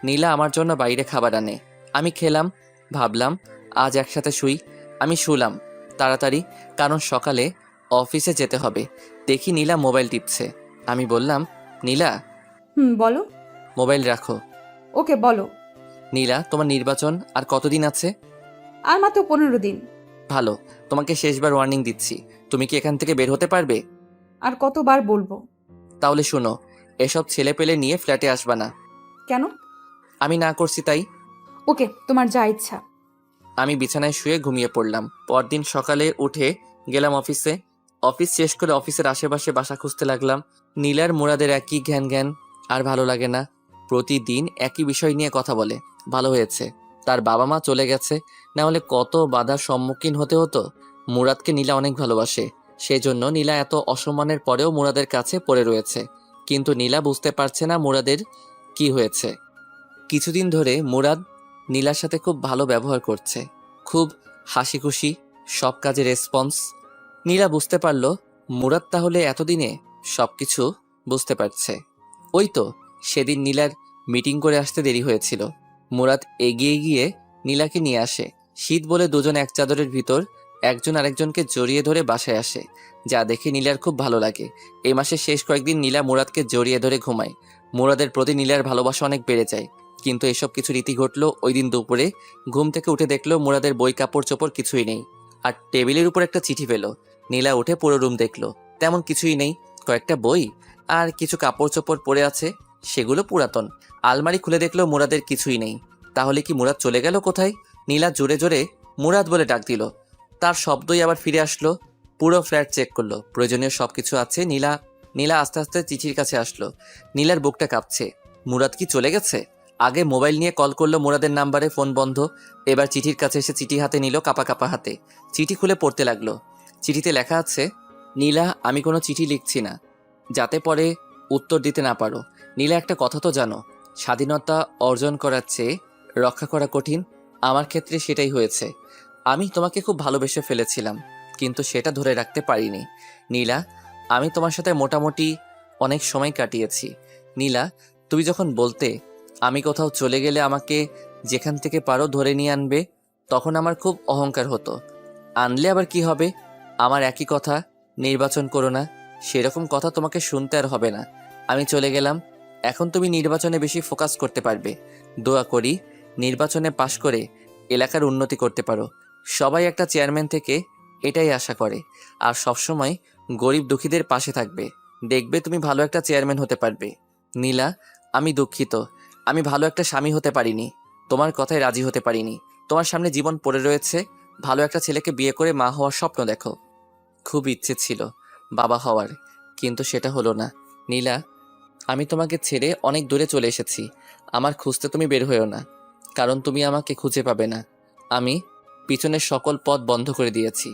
নীলা আমার জন্য বাইরে খাবার আনে। আমি খেলাম। ভাবলাম আজ একসাথে শুই। আমি শুলাম তাড়াতাড়ি, কারণ সকালে অফিসে যেতে হবে। দেখি নীলা মোবাইল টিপছে। আমি বললাম, নীলা, বলো। মোবাইল রাখো। ওকে, বলো। নীলা, তোমার নির্বাচন আর কতদিন আছে? আর মাত্র 15 দিন। ভালো, তোমাকে শেষবার ওয়ার্নিং দিচ্ছি। তুমি কি এখান থেকে বের হতে পারবে? আর কতবার বলবো? তাহলে শোনো, এসব ছেলে পেলে নিয়ে ফ্ল্যাটে আসবা না। কেন? আমি না করছি তাই। ওকে, তোমার যা ইচ্ছা। আমি বিছানায় শুয়ে ঘুমিয়ে পড়লাম। পরদিন সকালে উঠে গেলাম অফিসে। অফিস শেষ করে অফিসের আশেপাশে বাসা খুঁজতে লাগলাম। নীলার মুরাদের একই জ্ঞান জ্ঞান, আর ভালো লাগে না। প্রতিদিন একই বিষয় নিয়ে কথা বলে। ভালো হয়েছে তার বাবা মা চলে গেছে, না হলে কত বাধার সম্মুখীন হতে হতো। মুরাদকে নীলা অনেক ভালোবাসে, সেজন্য নীলা এত অসম্মানের পরেও মুরাদের কাছে পড়ে রয়েছে। কিন্তু নীলা বুঝতে পারছে না মুরাদের কি হয়েছে। কিছুদিন ধরে মুরাদ নীলার সাথে খুব ভালো ব্যবহার করছে, খুব হাসি খুশি, সব কাজে রেসপন্স। নীলা বুঝতে পারল মুরাদ তাহলে এতদিনে সবকিছু বুঝতে পারছে। ওই তো সেদিন নীলার মিটিং করে আসতে দেরি হয়েছিল। মুরাদ এগিয়ে গিয়ে নীলাকে নিয়ে আসে। শীত বলে দুজন এক চাদরের ভিতর একজন আরেকজনকে জড়িয়ে ধরে বাসায় আসে, যা দেখে নীলার খুব ভালো লাগে। এই মাসের শেষ কয়েকদিন নীলা মুরাদকে জড়িয়ে ধরে ঘুমায়। মুরাদের প্রতি নীলার ভালোবাসা অনেক বেড়ে যায়। কিন্তু এসব কিছু রীতি ঘটলো ওই দিন দুপুরে। ঘুম থেকে উঠে দেখলো মুরাদের বই কাপড় চোপড় কিছুই নেই, আর টেবিলের উপর একটা চিঠি পেল। নীলা উঠে পুরো রুম দেখলো, তেমন কিছুই নেই। কয়েকটা বই আর কিছু কাপড় চোপড় পরে আছে, সেগুলো পুরাতন। আলমারি খুলে দেখলো মুরাদের কিছুই নেই। তাহলে কি মুরাদ চলে গেল কোথায়? নীলা জোরে জোরে মুরাদ বলে ডাক দিল, তার শব্দই আবার ফিরে আসলো। পুরো ফ্ল্যাট চেক করলো, প্রয়োজনীয় সবকিছু আছে। নীলা আস্তে আস্তে চিঠির কাছে আসলো। নীলার বুকটা কাঁপছে। মুরাদ কি চলে গেছে? আগে মোবাইল নিয়ে কল করলো মুরাদের নাম্বারে, ফোন বন্ধ। এবার চিঠির কাছে এসে চিঠি হাতে নিল, কাপা কাপা হাতে। চিঠি খুলে পড়তে লাগলো। চিঠিতে লেখা আছে, নীলা, আমি কোনো চিঠি লিখছি না যাতে পরে উত্তর দিতে না পারো। নীলা, একটা কথা তো জানো, স্বাধীনতা অর্জন করার চেয়ে রক্ষা করা কঠিন। আমার ক্ষেত্রে সেটাই হয়েছে। আমি তোমাকে খুব ভালোবেসে ফেলেছিলাম, কিন্তু সেটা ধরে রাখতে পারিনি। নীলা, আমি তোমার সাথে মোটামুটি অনেক সময় কাটিয়েছি। নীলা, তুমি যখন বলতে আমি কোথাও চলে গেলে আমাকে যেখান থেকে পারো ধরে নিয়ে আনবে, তখন আমার খুব অহংকার হতো। আনলে আবার কি হবে? আমার একই কথা, নির্বাচন করো না। সেরকম কথা তোমাকে শুনতে আর হবে না। আমি চলে গেলাম। এখন তুমি নির্বাচনে বেশি ফোকাস করতে পারবে। দোয়া করি নির্বাচনে পাশ করে এলাকার উন্নতি করতে পারো। সবাই একটা চেয়ারম্যান থেকে এটাই আশা করে, আর সবসময় গরিব দুঃখীদের পাশে থাকবে। দেখবে তুমি ভালো একটা চেয়ারম্যান হতে পারবে। নীলা, আমি দুঃখিত, আমি ভালো একটা স্বামী হতে পারিনি, তোমার কথায় রাজি হতে পারিনি। তোমার সামনে জীবন পড়ে রয়েছে, ভালো একটা ছেলেকে বিয়ে করে মা হওয়ার স্বপ্ন দেখো। খুব ইচ্ছে ছিল বাবা হওয়ার, কিন্তু সেটা হলো না। নীলা, আমি তোমাকে ছেড়ে অনেক দূরে চলে এসেছি। আমার খুঁজতে তুমি বের হয়েও না, কারণ তুমি আমাকে খুঁজে পাবে না। আমি পিছনের সকল পথ বন্ধ করে দিয়েছি।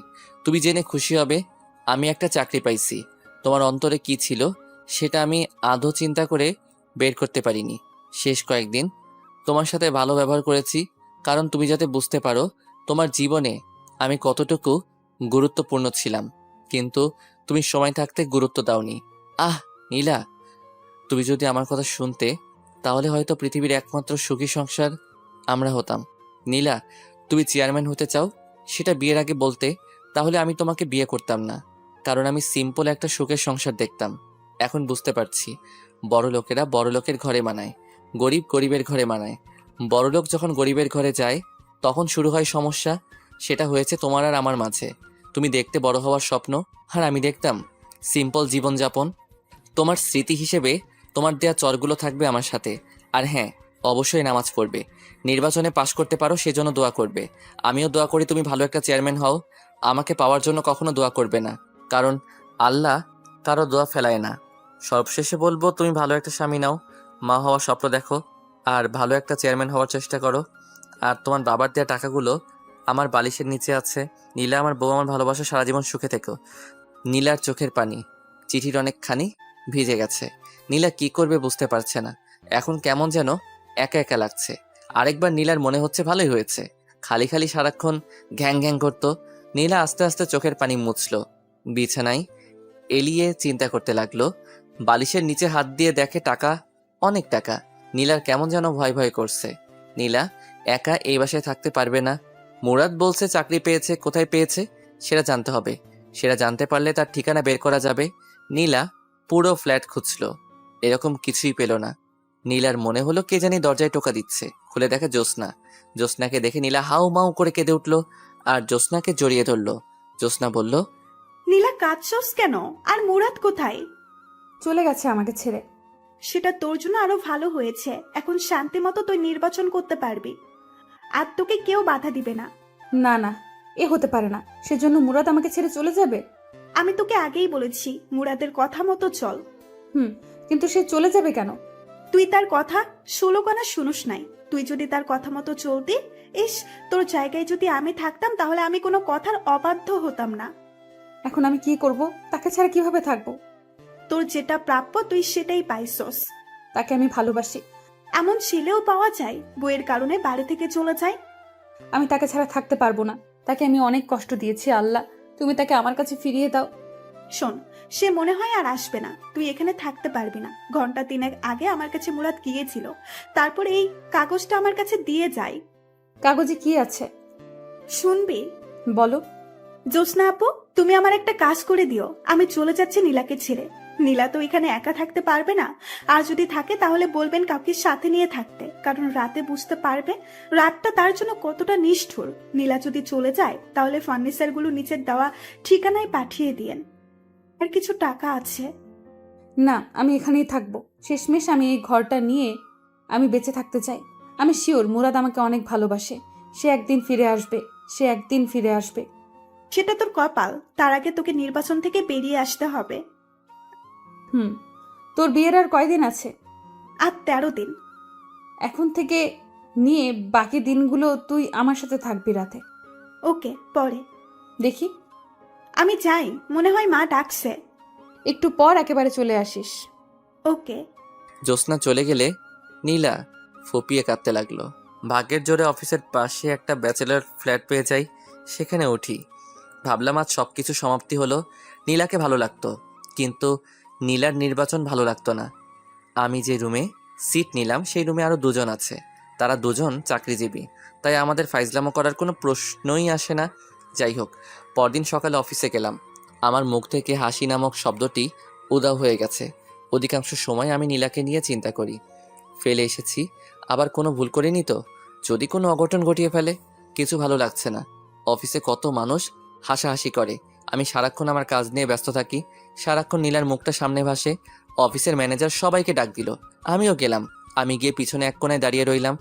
তুমি জেনে খুশি হবে, আমি একটা চাকরি পাইছি। তোমার অন্তরে কি ছিল সেটা আমি আদৌ চিন্তা করে বের করতে পারিনি। শেষ কয়েকদিন তোমার সাথে ভালো ব্যবহার করেছি, কারণ তুমি যাতে বুঝতে পারো তোমার জীবনে আমি কতটুকু গুরুত্বপূর্ণ ছিলাম। কিন্তু তুমি সময় থাকতে গুরুত্ব দাওনি। আহ নীলা, তুমি যদি আমার কথা শুনতে, তাহলে হয়তো পৃথিবীর একমাত্র সুখী সংসার আমরা হতাম। নীলা, তুমি চেয়ারম্যান হতে চাও, সেটা বিয়ের আগে বলতে, তাহলে আমি তোমাকে বিয়ে করতাম না, কারণ আমি সিম্পল একটা সুখের সংসার দেখতাম। এখন বুঝতে পারছি, বড় লোকেরা বড় লোকের ঘরে মানায়, গরিব গরিবের ঘরে মানায়। বড় লোক যখন গরিবের ঘরে যায়, তখন শুরু হয় সমস্যা। সেটা হয়েছে তোমার আর আমার মাঝে। তুমি দেখতে বড় হওয়ার স্বপ্ন, আর আমি দেখতাম সিম্পল জীবনযাপন। তোমার স্মৃতি হিসেবে তোমার দেয়া চরগুলো থাকবে আমার সাথে। আর হ্যাঁ, অবশ্যই নামাজ পড়বে, নির্বাচনে পাশ করতে পারো সেজন্য দোয়া করবে। আমিও দোয়া করি তুমি ভালো একটা চেয়ারম্যান হও। আমাকে পাওয়ার জন্য কখনো দোয়া করবে না, কারণ আল্লাহ কারো দোয়া ফেলায় না। সবশেষে বলবো, তুমি ভালো একটা স্বামী নাও, মা হওয়ার স্বপ্ন দেখো, আর ভালো একটা চেয়ারম্যান হওয়ার চেষ্টা করো। আর তোমার বাবার দেওয়া টাকাগুলো আমার বালিশের নিচে আছে। নীলা, আমার বউ, আমার ভালোবাসা, সারা জীবন সুখে থেকো। নীলার চোখের পানি চিঠির অনেকখানি ভিজে গেছে। নীলা কি করবে বুঝতে পারছে না। এখন কেমন যেন একা একা লাগছে। আরেকবার নীলার মনে হচ্ছে ভালোই হয়েছে, খালি খালি সারাক্ষণ ঘ্যাং ঘ্যাং করতো। নীলা আস্তে আস্তে চোখের পানি মুছলো, বিছানায় এলিয়ে চিন্তা করতে লাগলো। বালিশের নিচে হাত দিয়ে দেখে টাকা, অনেক টাকা। নীলার কেমন যেন ভয় ভয় করছে। নীলা একা এই বাসায় থাকতে পারবে না। মুরাদ বলছে চাকরি পেয়েছে, কোথায় পেয়েছে সেটা জানতে হবে। সেটা জানতে পারলে তার ঠিকানা বের করা যাবে। নীলা পুরো ফ্ল্যাট খুঁজলো, এরকম কিছুই পেল না। নীলার মনে হলো কে জানি দরজায় টোকা দিচ্ছে। খুলে দেখে জ্যোৎস্না। জ্যোৎস্নাকে দেখে নীলা হাউ মাউ করে কেঁদে উঠলো আর জ্যোৎস্নাকে জড়িয়ে ধরলো। জ্যোৎস্না বলল, নীলা কাঁদছস কেন? আর মুরাদ কোথায়? চলে গেছে আমাকে ছেড়ে। সেটা তোর জন্য আরো ভালো হয়েছে। এখন শান্তি মতো তুই নির্বাচন করতে পারবি, আর তোকে কেউ বাধা দিবে না। না না, এ হতে পারে না। সেজন্য মুরাদ আমাকে ছেড়ে চলে যাবে? আমি তোকে আগেই বলেছি মুরাদের কথা মতো চল। কিন্তু সে চলে যাবে কেন? তুই তার কথা 16 কানা শুনুস নাই। তুই যদি তার কথা মতো চলতি, ইস, তোর জায়গায় যদি আমি থাকতাম তাহলে আমি কোনো কথার অবাধ্য হতাম না। এখন আমি কি করব? তাকে ছাড়া কিভাবে থাকবো? তোর যেটা প্রাপ্য তুই সেটাই পাইছস। তাকে আমি ভালোবাসি। এমন ছেলেও পাওয়া যায় বইয়ের কারণে বাড়ি থেকে চলে যায়। আমি তাকে ছাড়া থাকতে পারবো না। তাকে আমি অনেক কষ্ট দিয়েছি। আল্লাহ, তুমি তাকে আমার কাছে ফিরিয়ে দাও। শোন, সে মনে হয় আর আসবে না। তুই এখানে থাকতে পারবি না। ঘন্টা 3 আগে আমার কাছে মুরাদ গিয়েছিল, তারপর এই কাগজটা আমার কাছে দিয়ে যায়। কাগজে কি আছে? শুনবি? বলো। জ্যোৎস্না আপু, তুমি আমার একটা কাজ করে দিও। আমি চলে যাচ্ছি নীলাকে ছেড়ে। নীলা তো এখানে একা থাকতে পারবে না, আর যদি থাকে তাহলে বলবেন কাউকে সাথে নিয়ে থাকতে, কারণ রাতে বুঝতে পারবে রাতটা তার জন্য কতটা নিষ্ঠুর। নীলা যদি চলে যায় তাহলে ফার্নিচারগুলো নিচের দেওয়া ঠিকানায় পাঠিয়ে দিয়েন। আর কিছু টাকা আছে। না, আমি এখানেই থাকবো। শেষমেশ আমি এই ঘরটা নিয়ে আমি বেঁচে থাকতে চাই। আমি শিওর মুরাদ আমাকে অনেক ভালোবাসে। সে একদিন ফিরে আসবে। সে একদিন ফিরে আসবে। সেটা তোর কপাল। তার আগে তোকে নির্বাচন থেকে বেরিয়ে আসতে হবে। তোর বিয়ের আর কয়দিন আছে? আর 13 দিন। এখন থেকে নিয়ে বাকি দিনগুলো তুই আমার সাথে থাকবি রাতে। ওকে, পরে দেখি। আমি যাই, মনে হয় মা ডাকছে। একটু পর একেবারে চলে আসিস। ওকে। জ্যোৎস্না চলে গেলে নীলা ফুপিয়ে কাঁদতে লাগলো। ভাগ্যের জোরে অফিসের পাশে একটা ব্যাচেলর ফ্ল্যাট পেয়ে যাই, সেখানে উঠি। ভাবলাম আজ সব কিছু সমাপ্তি হলো। নীলাকে ভালো লাগতো, কিন্তু নীলার নির্বাচন ভালো লাগতো না। আমি যে রুমে সিট নিলাম সেই রুমে আরও দুজন আছে। তারা দুজন চাকরিজীবী, তাই আমাদের ফাইজলামো করার কোনো প্রশ্নই আসে না। যাই হোক, পরদিন সকালে অফিসে গেলাম। আমার মুখ থেকে হাসি নামক শব্দটি উধাও হয়ে গেছে। অধিকাংশ সময় আমি নীলাকে নিয়ে চিন্তা করি। ফেলে এসেছি, আবার কোনো ভুল করিনি তো? যদি কোনো অঘটন ঘটিয়ে ফেলে? কিছু ভালো লাগছে না। অফিসে কত মানুষ হাসাহাসি করে, আমি সারাক্ষণ আমার কাজ নিয়ে ব্যস্ত থাকি। সারাক্ষণ নীলার মুখটা সামনে ভাসে। অফিসের ম্যানেজার সবাইকে ডাক দিল, আমিও গেলাম। আমি গিয়ে পিছনে এক কোণায় দাঁড়িয়ে রইলাম।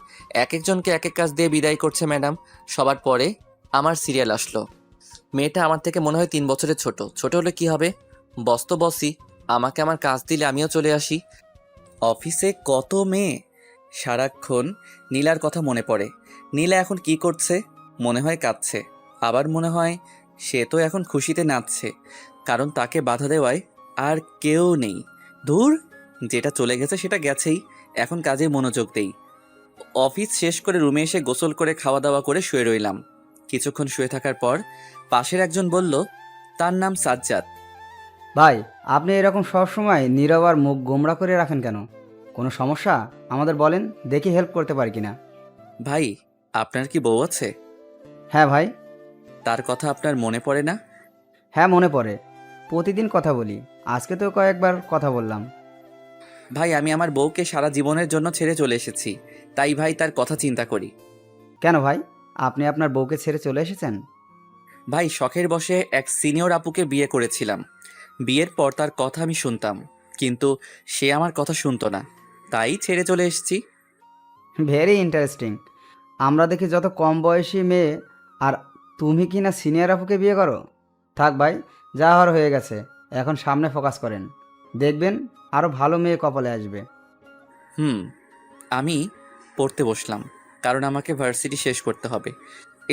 এক একজনকে এক এক কাজ দিয়ে বিদায় করছে ম্যাডাম। সবার পরে আমার সিরিয়াল আসলো। মেয়েটা আমার থেকে মনে হয় 3 বছরের ছোট। ছোট হলে কি হবে, বস তো বসই। আমাকে আমার কাজ দিলে আমিও চলে আসি। অফিসে কত মেয়ে, সারাক্ষণ নীলার কথা মনে পড়ে। নীলা এখন কি করছে? মনে হয় কাঁদছে, আবার মনে হয় সে তো এখন খুশিতে নাচছে, কারণ তাকে বাধা দেওয়ায় আর কেউ নেই। ধুর, যেটা চলে গেছে সেটা গেছেই, এখন কাজে মনোযোগ দেই। অফিস শেষ করে রুমে এসে গোসল করে খাওয়া দাওয়া করে শুয়ে রইলাম। কিছুক্ষণ শুয়ে থাকার পর পাশের একজন বলল, তার নাম সাজ্জাদ। ভাই, আপনি এরকম সবসময় নীরব আর মুখ গোমড়া করে রাখেন কেন? কোনো সমস্যা আমাদের বলেন, দেখি হেল্প করতে পারি কিনা। ভাই, আপনার কি বউ আছে? হ্যাঁ ভাই। তার কথা আপনার মনে পড়ে না? হ্যাঁ, মনে পড়ে। প্রতিদিন কথা বলি, আজকে তো কয়েকবার কথা বললাম। ভাই, আমি আমার বউকে সারা জীবনের জন্য ছেড়ে চলে এসেছি, তাই ভাই তার কথা চিন্তা করি। কেন ভাই, আপনি আপনার বউকে ছেড়ে চলে এসেছেন? ভাই, শখের বশে এক সিনিয়র আপুকে বিয়ে করেছিলাম। বিয়ের পর তার কথা আমি শুনতাম, কিন্তু সে আমার কথা শুনতো না, তাই ছেড়ে চলে এসেছি। Very interesting. আমরা দেখি যত কম বয়সী মেয়ে আর তুমি কি না সিনিয়র আপুকে বিয়ে করো? থাক ভাই, যা হওয়ার হয়ে গেছে, এখন সামনে ফোকাস করেন। দেখবেন আরও ভালো মেয়ে কপালে আসবে। আমি পড়তে বসলাম, কারণ আমাকে ভার্সিটি শেষ করতে হবে।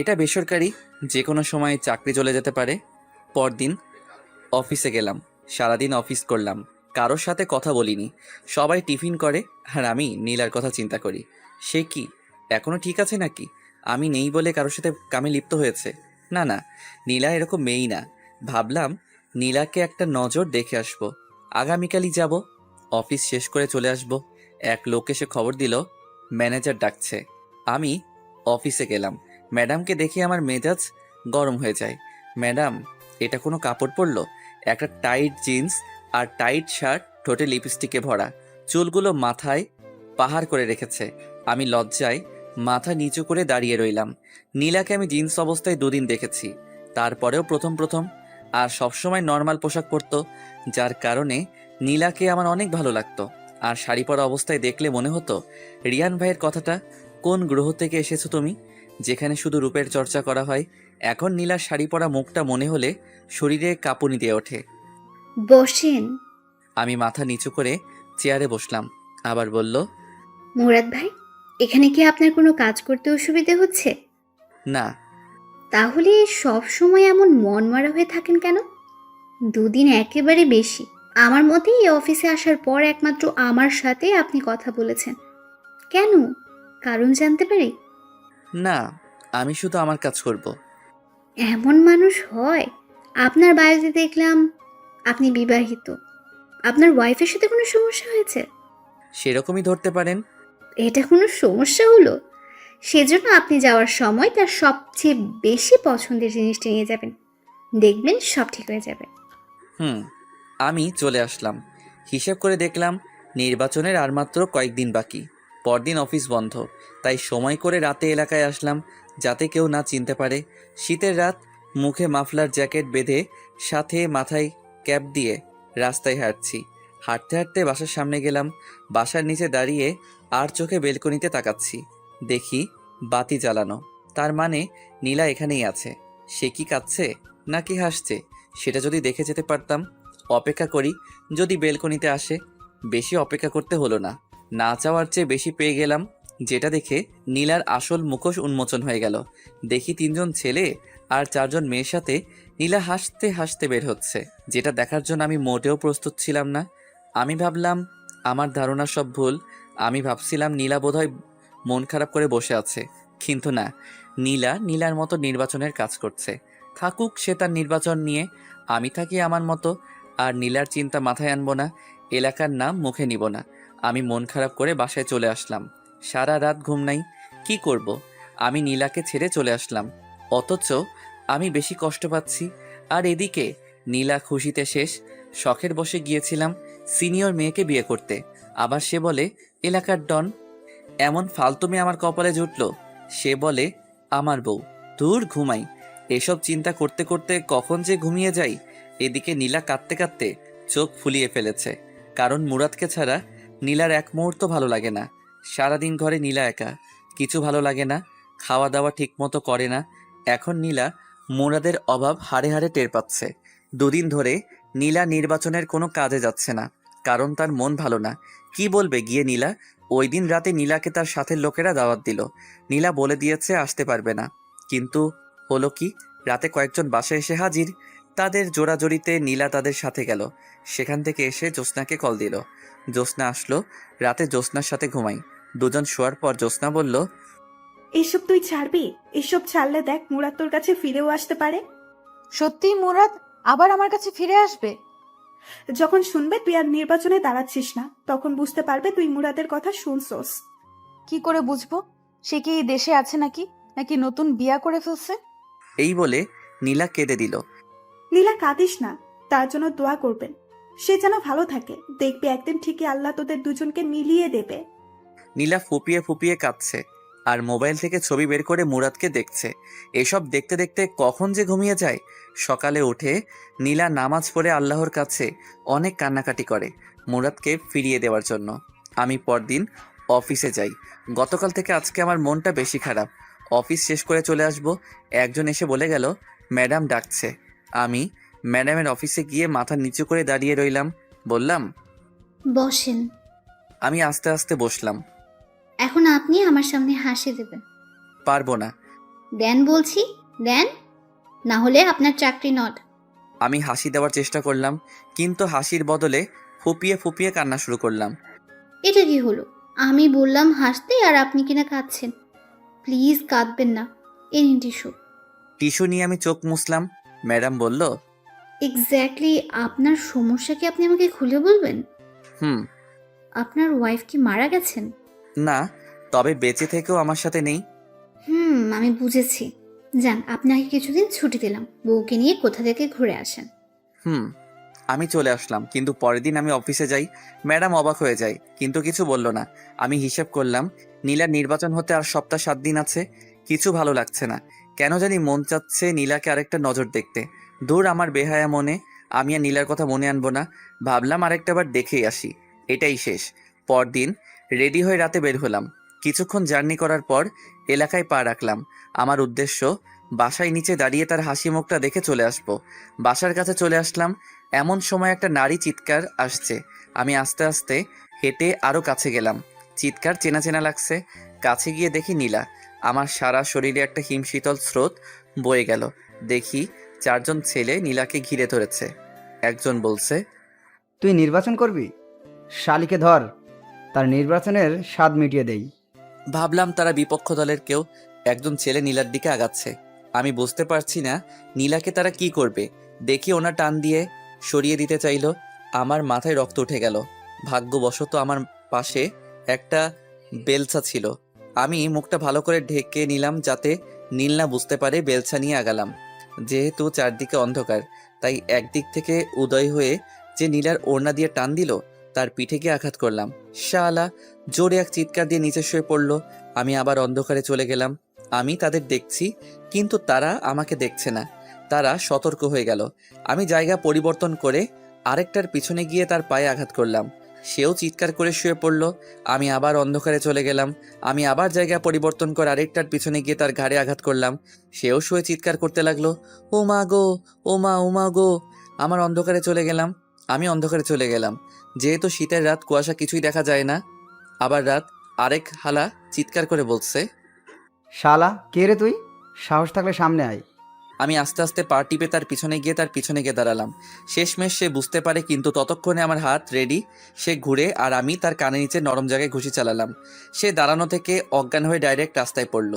এটা বেসরকারি, যে কোনো সময় চাকরি চলে যেতে পারে। পরদিন অফিসে গেলাম, সারাদিন অফিস করলাম, কারোর সাথে কথা বলিনি। সবাই টিফিন করে আর আমি নীলার কথা চিন্তা করি। সে কি এখনো ঠিক আছে নাকি? আমি নেই বলে কারোর সাথে কামে লিপ্ত হয়েছে? না না, নীলা এরকম মেয়েই না। ভাবলাম নীলাকে একটা নজর দেখে আসবো, আগামীকালই যাব। অফিস শেষ করে চলে আসব। এক লোক এসে খবর দিল ম্যানেজার ডাকছে। আমি অফিসে গেলাম। ম্যাডামকে দেখে আমার মেজাজ গরম হয়ে যায়। ম্যাডাম, এটা কোনো কাপড় পরলো? একটা টাইট জিন্স আর টাইট শার্ট, ঠোঁটে লিপস্টিকে ভরা, চুলগুলো মাথায় পাহাড় করে রেখেছে। আমি লজ্জায় মাথা নিচু করে দাঁড়িয়ে রইলাম। নীলাকে আমি জিন্স অবস্থায় 2 দিন দেখেছি, তারপরেও প্রথম প্রথম। আর সবসময় নর্মাল পোশাক পরতো, যার কারণে নীলাকে আমার অনেক ভালো লাগতো। আর শাড়ি পরা অবস্থায় দেখলে মনে হতো, রিয়ান ভাইয়ের কথাটা, কোন গ্রহ থেকে এসেছো তুমি, যেখানে শুধু রূপের চর্চা করা হয়। এখন নীলার শাড়ি পরা মুখটা মনে হলে শরীরে কাঁপুনি দিয়ে ওঠে। বসেন। আমি মাথা নিচু করে চেয়ারে বসলাম। আবার বলল, মুরাদ ভাই, এখানে কি আপনার কোনো কাজ করতে অসুবিধে হচ্ছে? না। তাহলে সব সময় এমন মনমরা হয়ে থাকেন কেন? 2 দিন একেবারে বেশি। আমার মতে এই অফিসে আসার পর একমাত্র আমার সাথে আপনি কথা বলেছেন। কেন? কারণ জানতে পারি? না, আমি শুধু আমার কাজ করব। এমন মানুষ হয়? আপনার বাড়িতে দেখলাম আপনি বিবাহিত। আপনার ওয়াইফের সাথে কোনো সমস্যা হয়েছে? সেরকমই ধরতে পারেন। এটা কোনো সমস্যা হলো? সেজন্য আপনি যাওয়ার সময় তার সবচেয়ে বেশি পছন্দের জিনিসটা নিয়ে যাবেন। দেখবেন সব ঠিক হয়ে যাবে। আমি চলে আসলাম। হিসাব করে দেখলাম নির্বাচনের আর মাত্র কয়েকদিন বাকি। পরদিন অফিস বন্ধ, তাই সময় করে রাতে এলাকায় আসলাম, যাতে কেউ না চিনতে পারে। শীতের রাত, মুখে মাফলার জ্যাকেট বেঁধে, সাথে মাথায় ক্যাপ দিয়ে রাস্তায় হাঁটছি। হাঁটতে হাঁটতে বাসার সামনে গেলাম। বাসার নিচে দাঁড়িয়ে আর চোখে বেলকনিতে তাকাচ্ছি। দেখি বাতি জ্বালানো, তার মানে নীলা এখানেই আছে। সে কি কাঁদছে নাকি হাসছে, সেটা যদি দেখে যেতে পারতাম। অপেক্ষা করি, যদি বেলকনিতে আসে। বেশি অপেক্ষা করতে হলো না, না চাওয়ার চেয়ে বেশি পেয়ে গেলাম। যেটা দেখে নীলার আসল মুখোশ উন্মোচন হয়ে গেল। দেখি 3 জন ছেলে আর 4 জন মেয়ের সাথে নীলা হাসতে হাসতে বের হচ্ছে, যেটা দেখার জন্য আমি মোটেও প্রস্তুত ছিলাম না। আমি ভাবলাম আমার ধারণা সব ভুল। আমি ভাবছিলাম নীলা বোধহয় মন খারাপ করে বসে আছে, কিন্তু না, নীলা নীলার মতো নির্বাচনের কাজ করছে। থাকুক সে তার নির্বাচন নিয়ে, আমি থাকি আমার মতো। আর নীলার চিন্তা মাথায় আনবো না, এলাকার নাম মুখে নিব না। আমি মন খারাপ করে বাসায় চলে আসলাম। সারা রাত ঘুম নাই। কি করব? আমি নীলাকে ছেড়ে চলে আসলাম, অথচ আমি বেশি কষ্ট পাচ্ছি। আর এদিকে নীলা খুশিতে শেষ। শখের বসে গিয়েছিলাম সিনিয়র মেয়েকে বিয়ে করতে, আবার সে বলে এলাকার ডন। এমন ফালতুমি আমার কপালে জুটল। সে বলে আমার বউ। দূর, ঘুমাই। এসব চিন্তা করতে করতে কখন যে ঘুমিয়ে যাই। এদিকে নীলা কাঁদতে কাঁদতে চোখ ফুলিয়ে ফেলেছে, কারণ মুরাদকে ছাড়া নীলার এক মুহূর্ত ভালো লাগে না। সারাদিন ঘরে নীলা একা, কিছু ভালো লাগে না, খাওয়া দাওয়া ঠিক মতো করে না। এখন নীলা মুরাদের অভাব হাড়ে হাড়ে টের পাচ্ছে। 2 দিন ধরে নীলা নির্বাচনের কোনো কাজে যাচ্ছে না, কারণ তার মন ভালো না। কি বলবে গিয়ে নীলা? ওই দিন রাতে নীলাকে তার সাথের লোকেরা দাওয়াত দিল। নীলা বলে দিয়েছে আসতে পারবে না, কিন্তু হলো কি, রাতে কয়েকজন বাসায় এসে হাজির। তাদের জোড়াজড়িতে নীলা তাদের সাথে গেল। সেখান থেকে এসে জ্যোৎস্নাকে কল দিল। জ্যোৎস্না আসলো। রাতে জ্যোৎস্নার সাথে ঘুমাই। 2 জন শোয়ার পর জ্যোৎস্না বলল, এসব তুই ছাড়বি? এসব ছাড়লে দেখ মুরাদ তোর কাছে ফিরেও আসতে পারে। সত্যিই মুরাদ আবার আমার কাছে ফিরে আসবে? যখন শুনবে তুই আর নির্বাচনে দাঁড়াচ্ছিস না, তখন বুঝতে পারবে তুই মুরাদের কথা শুনছস। কি করে বুঝবো? সে কি এই দেশে আছে নাকি নাকি নতুন বিয়া করে ফেলছে? এই বলে নীলা কেঁদে দিল। নীলা, কাঁদিস না, তার জন্য দোয়া করবেন। সে যেন ভালো থাকে। দেখবি একদিন ঠিকই আল্লাহ তোদের দুজনকে মিলিয়ে দেবে। নীলা ফুপিয়ে ফুপিয়ে কাঁদছে আর মোবাইল থেকে ছবি বের করে মুরাদকে দেখছে। এসব দেখতে দেখতে কখন যে ঘুমিয়ে যায়। সকালে উঠে নীলা নামাজ পড়ে আল্লাহর কাছে অনেক কান্নাকাটি করে মুরাদকে ফিরিয়ে দেওয়ার জন্য। আমি পরদিন অফিসে যাই। গতকাল থেকে আজকে আমার মনটা বেশি খারাপ। অফিস শেষ করে চলে আসব। একজন এসে বলে গেল, ম্যাডাম ডাকছে। আমি ম্যাডামের অফিসে গিয়ে মাথা নিচু করে দাঁড়িয়ে রইলাম। বললাম, বসেন। আমি আস্তে আস্তে বসলাম। এখন আপনি আমার সামনে হাসি দেবেন। পারবো না। দেন বলছি, দেন, না হলে আপনার চাকরি নট। আমি হাসি দেওয়ার চেষ্টা করলাম, কিন্তু হাসির বদলে ফুপিয়ে ফুপিয়ে কান্না শুরু করলাম। এটা কি হলো? আমি বললাম হাসতে আর আপনি কিনা কাঁদছেন। প্লিজ কাঁদবেন না। এই নিন টিস্যু। টিস্যু নিয়ে আমি চোখ মুছলাম। ম্যাডাম বলল, এক্স্যাক্টলি আপনার সমস্যা কি আপনি আমাকে খুলে বলবেন? হুম। আপনার ওয়াইফ কি মারা গেছেন? না, তবে বেঁচে থেকেও আমার সাথে নেই। আমি বুঝেছি। যান, আপনাকে কিছুদিন ছুটি দিলাম, বউকে নিয়ে কোথা থেকে ঘুরে আসেন। হুম। আমি চলে আসলাম, কিন্তু পরের দিন আমি অফিসে যাই। ম্যাডাম অবাক হয়ে যায়, কিন্তু কিছু বলল না। আমি হিসেব করলাম, নীলার নির্বাচন হতে আর সপ্তাহ 7 দিন আছে। কিছু ভালো লাগছে না, কেন জানি মন চাচ্ছে নীলাকে আরেকটা নজর দেখতে। দূর আমার বেহায়া মনে, আমি আর নীলার কথা মনে আনবো না। ভাবলাম আরেকটা বার দেখেই আসি, এটাই শেষ। পরদিন রেডি হয়ে রাতে বের হলাম। কিছুক্ষণ জার্নি করার পর এলাকায় পা রাখলাম। আমার উদ্দেশ্য বাসায় নিচে দাঁড়িয়ে তার হাসি মুখটা দেখে চলে আসবো। বাসার কাছে চলে আসলাম, এমন সময় একটা নারী চিৎকার আসছে। আমি আস্তে আস্তে হেঁটে আরও কাছে গেলাম। চিৎকার চেনা চেনা লাগছে। কাছে গিয়ে দেখি নীলা। আমার সারা শরীরে একটা হিমশীতল স্রোত বয়ে গেল। দেখি 4 জন ছেলে নীলাকে ঘিরে ধরেছে। একজন বলছে, তুই নির্বাচন করবি? শালিকে ধর, তার নির্বাচনের স্বাদ মিটিয়ে দেই। ভাবলাম তারা বিপক্ষ দলের কেউ। একজন ছেলে নীলার দিকে আগাচ্ছে। আমি বুঝতে পারছি না নীলাকে তারা কি করবে। দেখি ওনা টান দিয়ে সরিয়ে দিতে চাইলো। আমার মাথায় রক্ত উঠে গেল। ভাগ্যবশত আমার পাশে একটা বেলচা ছিল। আমি মুখটা ভালো করে ঢেকে নিলাম যাতে নীল না বুঝতে পারে। বেলচা নিয়ে আগালাম। যেহেতু চারদিকে অন্ধকার, তাই একদিক থেকে উদয় হয়ে যে নীলার ওড়না দিয়ে টান দিল, তার পিঠে গিয়ে আঘাত করলাম। শালা! জোরে এক চিৎকার দিয়ে নিচে শুয়ে পড়ল। আমি আবার অন্ধকারে চলে গেলাম। আমি তাদের দেখছি, কিন্তু তারা আমাকে দেখছে না। তারা সতর্ক হয়ে গেল। আমি জায়গা পরিবর্তন করে আরেকটার পিছনে গিয়ে তার পায়ে আঘাত করলাম। সেও চিৎকার করে শুয়ে পড়ল। আমি আবার অন্ধকারে চলে গেলাম। আমি আবার জায়গা পরিবর্তন করে আরেকটার পিছনে গিয়ে তার ঘাড়ে আঘাত করলাম। সেও শুয়ে চিৎকার করতে লাগলো, ও মা গো, ও মা, ও মা গো। আমার অন্ধকারে চলে গেলাম। আমি অন্ধকারে চলে গেলাম। যেহেতু শীতের রাত, কুয়াশা, কিছুই দেখা যায় না। আবার রাত। আরেক হালা চিৎকার করে বলছে, শালা কে রে তুই? সাহস থাকলে সামনে আয়। আমি আস্তে আস্তে পা টিপে তার পিছনে গিয়ে দাঁড়ালাম। শেষমেশ সে বুঝতে পারে, কিন্তু ততক্ষণে আমার হাত রেডি। সে ঘুরে আর আমি তার কানে নিচে নরম জায়গায় ঘুষি চালালাম। সে দাঁড়ানো থেকে অজ্ঞান হয়ে ডাইরেক্ট রাস্তায় পড়ল।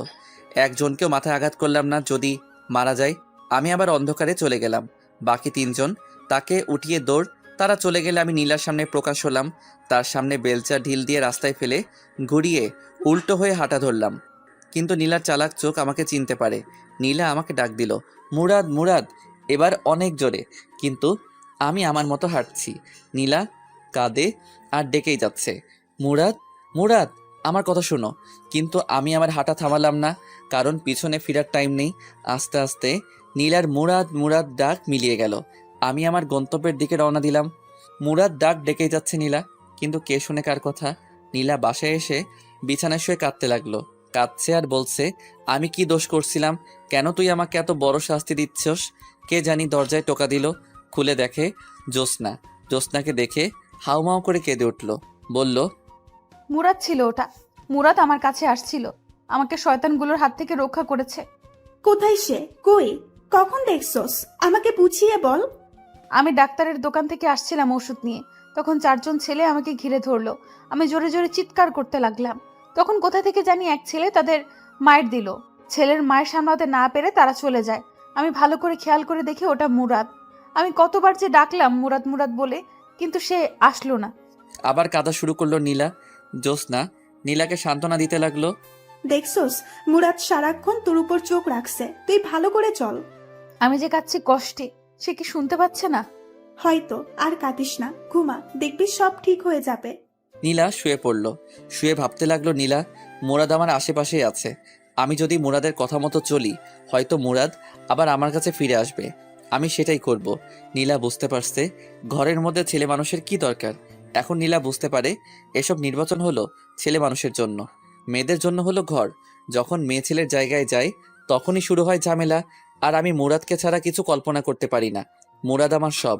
একজনকেও মাথায় আঘাত করলাম না, যদি মারা যায়। আমি আবার অন্ধকারে চলে গেলাম। বাকি 3 জন তাকে উঠিয়ে দৌড়। তারা চলে গেলে আমি নীলার সামনে প্রকাশ হলাম। তার সামনে বেলচা ঢিল দিয়ে রাস্তায় ফেলে ঘুরিয়ে উল্টো হয়ে হাঁটা ধরলাম। কিন্তু নীলার চালাক চোখ আমাকে চিনতে পারে। নীলা আমাকে ডাক দিল, মুরাদ, মুরাদ। এবার অনেক জোরে, কিন্তু আমি আমার মতো হাঁটছি। নীলা কাঁদে আর ডেকেই যাচ্ছে, মুরাদ, মুরাদ, আমার কথা শোনো। কিন্তু আমি আমার হাঁটা থামালাম না, কারণ পিছনে ফেরার টাইম নেই। আস্তে আস্তে নীলার মুরাদ, মুরাদ ডাক মিলিয়ে গেল। আমি আমার গন্তব্যের দিকে রওনা দিলাম। মুরাদ ডাক ডেকেই যাচ্ছে নীলা, কিন্তু কে শুনে কার কথা। নীলা বাসায় এসে বিছানায় শুয়ে কাঁদতে লাগলো। কাঁদছে আর বলছে, আমি কি দোষ করছিলাম? কেন তুই আমাকে এত বড় শাস্তি দিচ্ছস? কে জানি দরজায় টোকা দিল। খুলে দেখে জ্যোৎস্না। জ্যোৎস্নাকে দেখে হাউমাউ করে কেঁদে উঠল। বলল, মুরাদ ছিল ওটা। মুরাদ আমার কাছে আসছিল, আমাকে শয়তানগুলোর হাত থেকে রক্ষা করেছে। কোথায় সে? কই? কখন দেখছস? আমাকে বুঝিয়ে বল। আমি ডাক্তারের দোকান থেকে আসছিলাম ওষুধ নিয়ে, তখন 4 জন ছেলে আমাকে ঘিরে ধরলো। আমি জোরে জোরে চিৎকার করতে লাগলাম। তখন কোথা থেকে জানি এক ছেলে তাদের মায়ের দিল। ছেলের মায়ের সামলাতে না পেরে তারা চলে যায়। আমি ভালো করে খেয়াল করে দেখি ওটা মুরাদ। আমি কতবার যে ডাকলাম মুরাদ, মুরাদ বলে, কিন্তু সে আসলো না। আবার কাঁদা শুরু করলো নীলা। জ্যোৎস্না নীলাকে সান্ত্বনা দিতে লাগলো। দেখছস, মুরাদ সারাক্ষণ তোর উপর চোখ রাখছে। তুই ভালো করে চল। আমি যে কাঁদছি কষ্টে, সে কি শুনতে পাচ্ছে না? হয়তো। আর কাঁদিস না, ঘুমা, দেখবি সব ঠিক হয়ে যাবে। নীলা শুয়ে পড়ল। শুয়ে ভাবতে লাগলো, নীলা, মুরাদ আমার আশেপাশেই আছে। আমি যদি মুরাদের কথা মতো চলি, হয়তো মুরাদ আবার আমার কাছে ফিরে আসবে। আমি সেটাই করব। নীলা বুঝতে পারছে ঘরের মধ্যে ছেলে মানুষের কি দরকার। এখন নীলা বুঝতে পারে এসব নির্বাচন হলো ছেলে মানুষের জন্য, মেয়েদের জন্য হলো ঘর। যখন মেয়ে ছেলের জায়গায় যাই তখনই শুরু হয় ঝামেলা। আর আমি মুরাদকে ছাড়া কিছু কল্পনা করতে পারি না। মুরাদ আমার সব।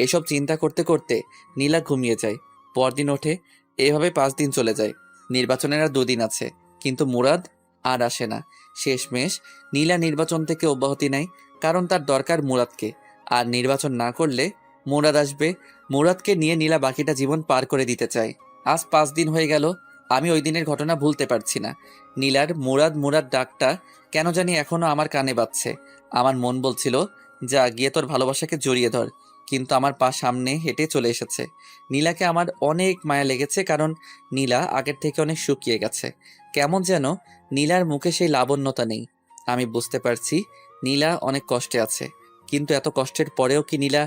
এসব চিন্তা করতে করতে নীলা ঘুমিয়ে যায়। পরদিন ওঠে। এভাবে 5 দিন চলে যায়। নির্বাচনের আর 2 দিন আছে, কিন্তু মুরাদ আর আসে না। শেষমেশ নীলা নির্বাচন থেকে অব্যাহতি নেয়, কারণ তার দরকার মুরাদকে। আর নির্বাচন না করলে মুরাদ আসবে। মুরাদকে নিয়ে নীলা বাকিটা জীবন পার করে দিতে চায়। আজ 5 দিন হয়ে গেল, আমি ওই দিনের ঘটনা ভুলতে পারছি না। নীলার মুরাদ মুরাদ ডাকটা কেন জানি এখনো আমার কানে বাজছে। আমার মন বলছিল, যা গিয়ে তোর ভালোবাসাকে জড়িয়ে ধর, কিন্তু আমার পা সামনে হেঁটে চলে এসেছে। নীলাকে আমার অনেক মায়া লেগেছে, কারণ নীলা আগের থেকে অনেক শুকিয়ে গেছে। কেমন যেন নীলার মুখে সেই লাবণ্যতা নেই। আমি বুঝতে পারছি নীলা অনেক কষ্টে আছে, কিন্তু এত কষ্টের পরেও কি নীলা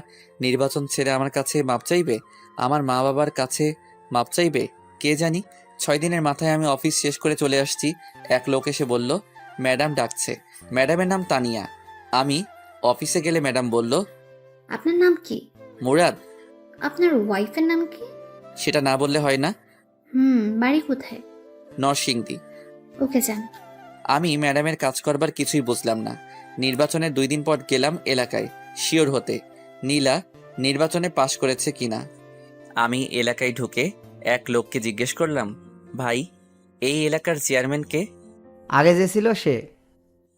নির্বাচন ছেড়ে আমার কাছে মাপ চাইবে? আমার মা বাবার কাছে মাপ চাইবে? কে জানি। 6 দিনের মাথায় আমি অফিস শেষ করে চলে আসছি। এক লোক এসে বলল, ম্যাডাম ডাকছে। ম্যাডামের নাম তানিয়া। আমি অফিসে গেলে ম্যাডাম বলল, আপনার নাম কি? মুরাদ। আপনার ওয়াইফের নাম কি? সেটা না বললে হয় না? বাড়ি কোথায়? নরসিংদী। ওকে যান। আমি ম্যাডামের কাজ করবার কিছুই বুঝলাম না। নির্বাচনের 2 দিন পর গেলাম এলাকায় শিওর হতে নীলা নির্বাচনে পাশ করেছে কিনা। আমি এলাকায় ঢুকে এক লোককে জিজ্ঞেস করলাম, ভাই এই এলাকার চেয়ারম্যান কে? আগে যে ছিল সে।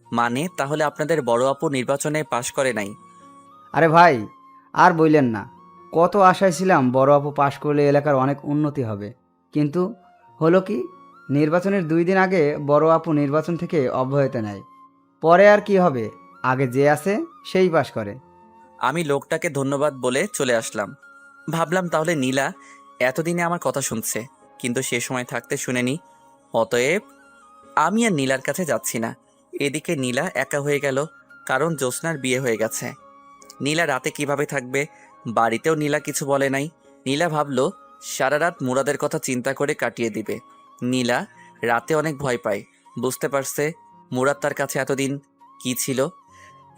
মানে তাহলে আপনাদের বড় আপু নির্বাচনে পাশ করে নাই? আরে ভাই, আর বললেন না। কত আশায় ছিলাম বড় আপু পাশ করলে এলাকার অনেক উন্নতি হবে, কিন্তু হলো কি, নির্বাচনের 2 দিন আগে বড় আপু নির্বাচন থেকে অব্যাহতি নেয়। পরে আর কি হবে, আগে যে আছে সেই পাশ করে। আমি লোকটাকে ধন্যবাদ বলে চলে আসলাম। ভাবলাম তাহলে নীলা এতদিনে আমার কথা শুনছে, কিন্তু সে সময় থাকতে শুনেনি। অতএব আমি আর নীলার কাছে যাচ্ছি না। এদিকে নীলা একা হয়ে গেল, কারণ জ্যোৎস্নার বিয়ে হয়ে গেছে। নীলা রাতে কিভাবে থাকবে? বাড়িতেও নীলা কিছু বলে নাই। নীলা ভাবলো সারা রাত মুরাদের কথা চিন্তা করে কাটিয়ে দিবে। নীলা রাতে অনেক ভয় পায়। বুঝতে পারছে মুরাদ তার কাছে এতদিন কি ছিল।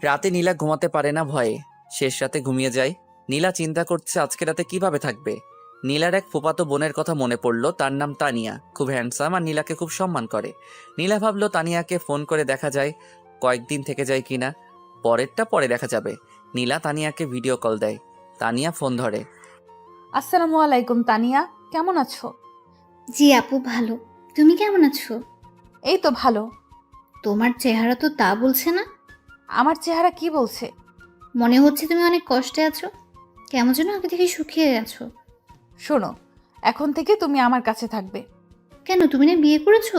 রাতে নীলা ঘুমাতে পারে না ভয়ে। শেষ রাতে ঘুমিয়ে যায়। নীলা চিন্তা করছে আজকে রাতে কিভাবে থাকবে। নীলার এক ফুফাতো বোনের কথা মনে পড়লো, তার নাম তানিয়া, খুব হ্যান্ডসাম আর নীলাকে খুব সম্মান করে। নীলা ভাবলো তানিয়াকে ফোন করে দেখা যায় কয়েকদিন থেকে যায় কিনা। পরেরটা পরে দেখা যাবে। নীলা তানিয়াকে ভিডিও কল দেয়। তানিয়া ফোন ধরে। আসসালামু আলাইকুম তানিয়া, কেমন আছো? জি আপু, ভালো। তুমি কেমন আছো? এই তো ভালো। তোমার চেহারা তো তা বলছে না। আমার চেহারা কি বলছে? মনে হচ্ছে তুমি অনেক কষ্টে আছো। কেমন যেন আগে থেকে শুকিয়ে গেছো। শোনো, এখন থেকে তুমি আমার কাছে থাকবে। কেন, তুমি না বিয়ে করেছো?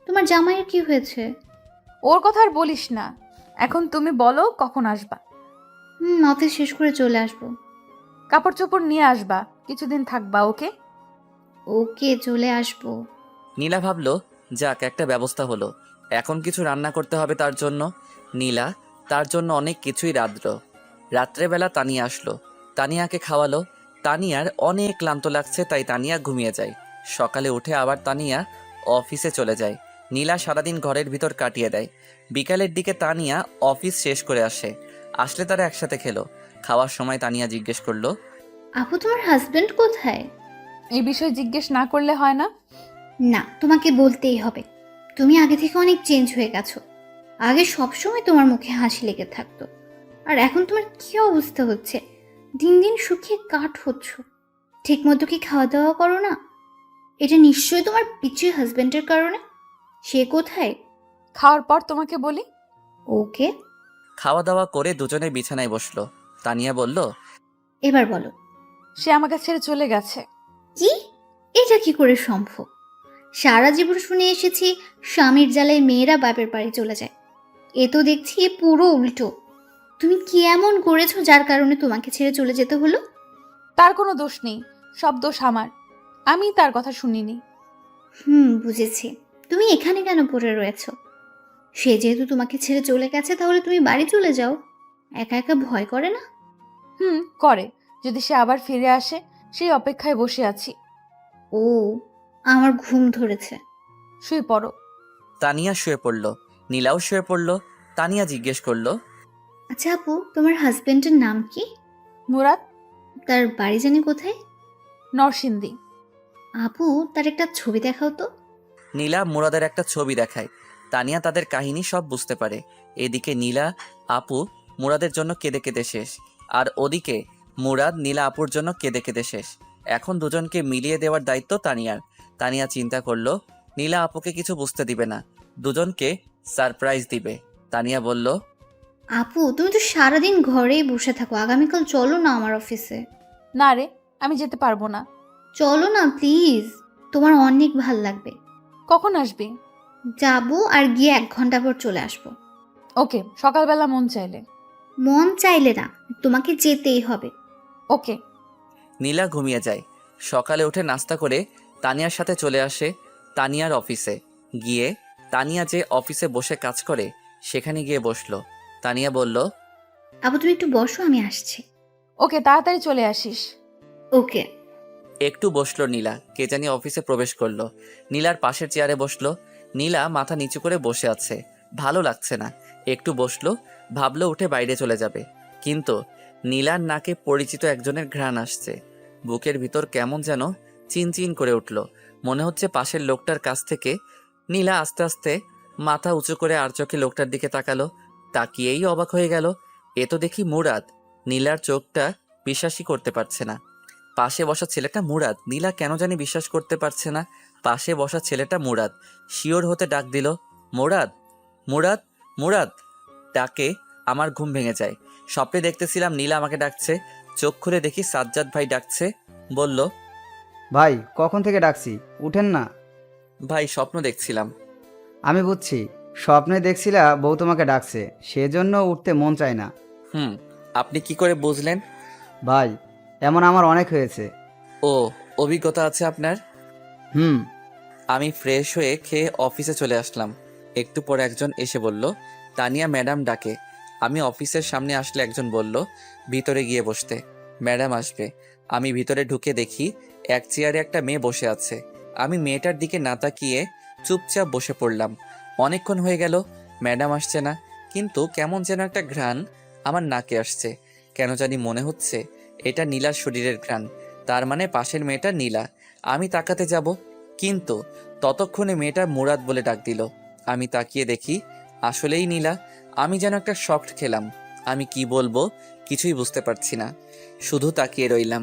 তোমার জামাইয়ের কি হয়েছে? ওর কথা আর বলিস না। এখন তুমি বলো কখন আসবা? অফিস শেষ করে চলে আসবো। কাপড় চোপড় নিয়ে আসবা, কিছুদিন থাকবা। ওকে? ওকে, চলে আসবো। নীলা ভাবলো যাক একটা ব্যবস্থা হলো। এখন কিছু রান্না করতে হবে তার জন্য। নীলা তার জন্য অনেক কিছুই রাঁধলো। রাত্রেবেলা তানিয়া আসলো। তানিয়াকে খাওয়ালো। তানিয়ার অনেক ক্লান্ত লাগছে, তাই তানিয়া ঘুমিয়ে যায়। সকালে উঠে আবার তানিয়া অফিসে চলে যায়। নীলা সারাদিন ঘরের ভিতর কাটিয়ে দেয়। বিকালের দিকে তানিয়া অফিস শেষ করে আসে। আসলে তারা একসাথে খেলো। খাওয়ার সময় তানিয়া জিজ্ঞেস করলো, আপু, তোমার হাজবেন্ড কোথায়? এই বিষয়ে জিজ্ঞেস না করলে হয় না? না, তোমাকে বলতেই হবে। তুমি আগে থেকে অনেক চেঞ্জ হয়ে গেছো। আগে সবসময় তোমার মুখে হাসি লেগে থাকতো, আর এখন তোমার কি অবস্থা হচ্ছে? দিন দিন শুকিয়ে কাঠ হচ্ছ। ঠিক মতো কি খাওয়া দাওয়া করো না? এটা নিশ্চয়ই তোমার পিছিয়ে হাজবেন্ডের কারণে। সে কোথায়? খাওয়ার পর তোমাকে বলি। ওকে, খাওয়া দাওয়া করে দুজনে বিছানায় বসলো। তানিয়া বলল, এবার বলো। সে আমাকে ছেড়ে চলে গেছে। কি? এটা কি করে সম্ভব? সারা জীবন শুনে এসেছি স্বামীর জ্বালায় মেয়েরা বাপের বাড়ি চলে যায়। এ তো দেখছি পুরো উল্টো। তুমি কি এমন করেছো যার কারণে তোমাকে ছেড়ে চলে যেতে হলো? তার কোনো দোষ নেই, সব দোষ আমার। আমি তার কথা শুনিনি। বুঝেছি। তুমি এখানে কেন পড়ে রয়েছো? সে যেহেতু তোমাকে ছেড়ে চলে গেছে, তাহলে তুমি বাড়ি চলে যাও। একা একা ভয় করে না? করে। যদি সে আবার ফিরে আসে, সেই অপেক্ষায় বসে আছি। ও, আমার ঘুম ধরেছে। শুয়ে পড়ো। তানিয়া শুয়ে পড়ল। নীলাও শুয়ে পড়ল। তানিয়া জিজ্ঞেস করলো, আচ্ছা আপু, তোমার হাজবেন্ডের নাম কি? মুরাদ। তার বাড়ি জানি কোথায়? নরসিংদী। আপু, তার একটা ছবি দেখাও তো। নীলা মুরাদের একটা ছবি দেখায়। তানিয়া তাদের কাহিনী সব বুঝতে পারে। এদিকে নীলা আপু মুরাদের জন্য কেঁদে কেঁদে শেষ, আর ওদিকে মুরাদ নীলা আপুর জন্য কেঁদে কেঁদে শেষ। এখন দুজনকে মিলিয়ে দেওয়ার দায়িত্ব তানিয়ার। তানিয়া চিন্তা করলো নীলা আপুকে কিছু বুঝতে দিবে না, দুজনকে সারপ্রাইজ দিবে। তানিয়া বলল, আপু তুমি তো সারাদিন ঘরেই বসে থাকো, আগামীকাল চলো না আমার অফিসে। না রে, আমি যেতে পারবো না। চলো না প্লিজ, তোমার অনেক ভাল লাগবে। কখন আসবি? যাবো আর গিয়ে 1 ঘন্টা পর চলে আসবো। ওকে, সকালবেলা মন চাইলে। মন চাইলে না, তোমাকে যেতেই হবে। ওকে। নীলা ঘুমিয়ে যায়। সকালে উঠে নাস্তা করে তানিয়ার সাথে চলে আসে তানিয়ার অফিসে। গিয়ে তানিয়া যে অফিসে বসে কাজ করে সেখানে গিয়ে বসলো। তানিয়া বলল, আপু তুমি একটু বসো, আমি আসছি। ওকে, তাড়াতাড়ি চলে আসিস। ওকে। একটু বসলো নীলা। কে জানি অফিসে প্রবেশ করলো। নীলার পাশের চেয়ারে বসলো। নীলা মাথা নিচু করে বসে আছে, ভালো লাগছে না। একটু বসলো, ভাবলো উঠে বাইরে চলে যাবে, কিন্তু নীলার নাকে পরিচিত একজনের ঘ্রাণ আসছে। বুকের ভিতর কেমন যেন চিনচিন করে উঠল, মনে হচ্ছে পাশের লোকটার কাছ থেকে। নীলা আস্তে আস্তে মাথা উঁচু করে আর চোখে লোকটার দিকে তাকালো। তাকিয়েই অবাক হয়ে গেল, এ তো দেখি মুরাদ। নীলার চোখটা বিশ্বাসই করতে পারছে না। পাশে বসা ছেলেটা মুরাদ। নীলা কেন জানি বিশ্বাস করতে পারছে না পাশে বসা ছেলেটা মুরাদ। শিওর হতে ডাক দিল, মুরাদ, মুরাদ, মুরাদ। ডাকে আমার ঘুম ভেঙে যায়। স্বপ্নে দেখতেছিলাম নীলা আমাকে ডাকছে। চোখ খুলে দেখি সাজ্জাদ ভাই ডাকছে। বলল, ভাই কখন থেকে ডাকছি, উঠেন না। ভাই স্বপ্ন দেখছিলাম। আমি বুঝছি, স্বপ্নে দেখছিলা বউ তোমাকে ডাকছে, সেজন্য উঠতে মন চায় না। হুম, আপনি কি করে বুঝলেন? ভাই এমন আমার অনেক হয়েছে। ও, অভিজ্ঞতা আছে আপনার? হুম। আমি ফ্রেশ হয়ে খেয়ে অফিসে চলে আসলাম। একটু পর একজন এসে বলল, তানিয়া ম্যাডাম ডাকে। আমি অফিসের সামনে আসলে একজন বলল, ভিতরে গিয়ে বসতে, ম্যাডাম আসবে। আমি ভিতরে ঢুকে দেখি এক চেয়ারে একটা মেয়ে বসে আছে। আমি মেয়েটার দিকে না তাকিয়ে চুপচাপ বসে পড়লাম। অনেকক্ষণ হয়ে গেল, ম্যাডাম আসছে না, কিন্তু কেমন যেন একটা ঘ্রাণ আমার নাকে আসছে। কেন জানি মনে হচ্ছে এটা নীলার শরীরের ঘ্রাণ, তার মানে পাশের মেয়েটা নীলা। আমি তাকাতে যাব, কিন্তু ততক্ষণে মেয়েটা মুরাদ বলে ডাক দিল। আমি তাকিয়ে দেখি আসলেই নীলা। আমি যেন একটা শকড খেলাম। আমি কি বলবো কিছুই বুঝতে পারছি না, শুধু তাকিয়ে রইলাম।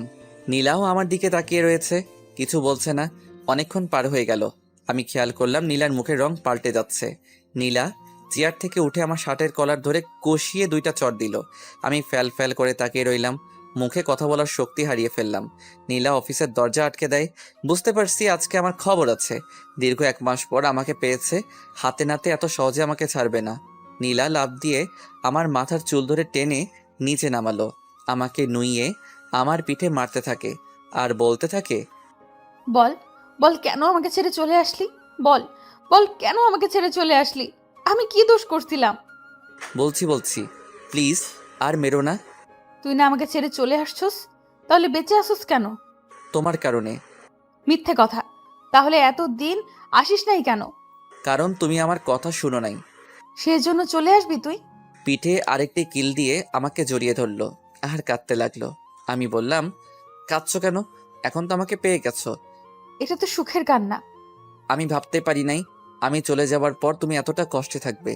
নীলাও আমার দিকে তাকিয়ে রয়েছে, কিছু বলছে না। অনেকক্ষণ পার হয়ে গেল। আমি খেয়াল করলাম নীলার মুখের রং পাল্টে যাচ্ছে। নীলা চেয়ার থেকে উঠে আমার শার্টের কলার ধরে কষিয়ে 2টা চড় দিল। আমি ফ্যাল ফ্যাল করে তাকিয়ে রইলাম, মুখে কথা বলার শক্তি হারিয়ে ফেললাম। নীলা অফিসের দরজা আটকে দেয়। বুঝতে পারছি আজকে আমার খবর আছে। দীর্ঘ 1 মাস পর আমাকে পেয়েছে, হাতে নাতে এত সহজে আমাকে ছাড়বে না। নীলা লাফ দিয়ে আমার মাথার চুল ধরে টেনে নিচে নামালো, আমাকে নুইয়ে আমার পিঠে মারতে থাকে আর বলতে থাকে, বল, বল কেন আমাকে ছেড়ে চলে আসলি? বল, বল কেন আমাকে ছেড়ে চলে আসলি? আমি কি দোষ করছিলাম? বলছি প্লিজ আর মেরো না। তুই না আমাকে ছেড়ে চলে আসছস, তাহলে বেঁচে আসছস কেন? তোমার কারণে। মিথ্যে কথা। তাহলে এত দিন আসিস নাই কেন? কারণ তুমি আমার কথা শুনো নাই। সেজন্য চলে আসবি তুই? পিঠে আরেকটি কিল দিয়ে আমাকে জড়িয়ে ধরলো আর কাঁদতে লাগলো। আমি বললাম, কাঁদছো কেন? এখন তো আমাকে পেয়ে গেছো। এটা তো সুখের কান্না। আমি ভাবতে পারি নাই আমি চলে যাওয়ার পর তুমি এতটা কষ্টে থাকবে।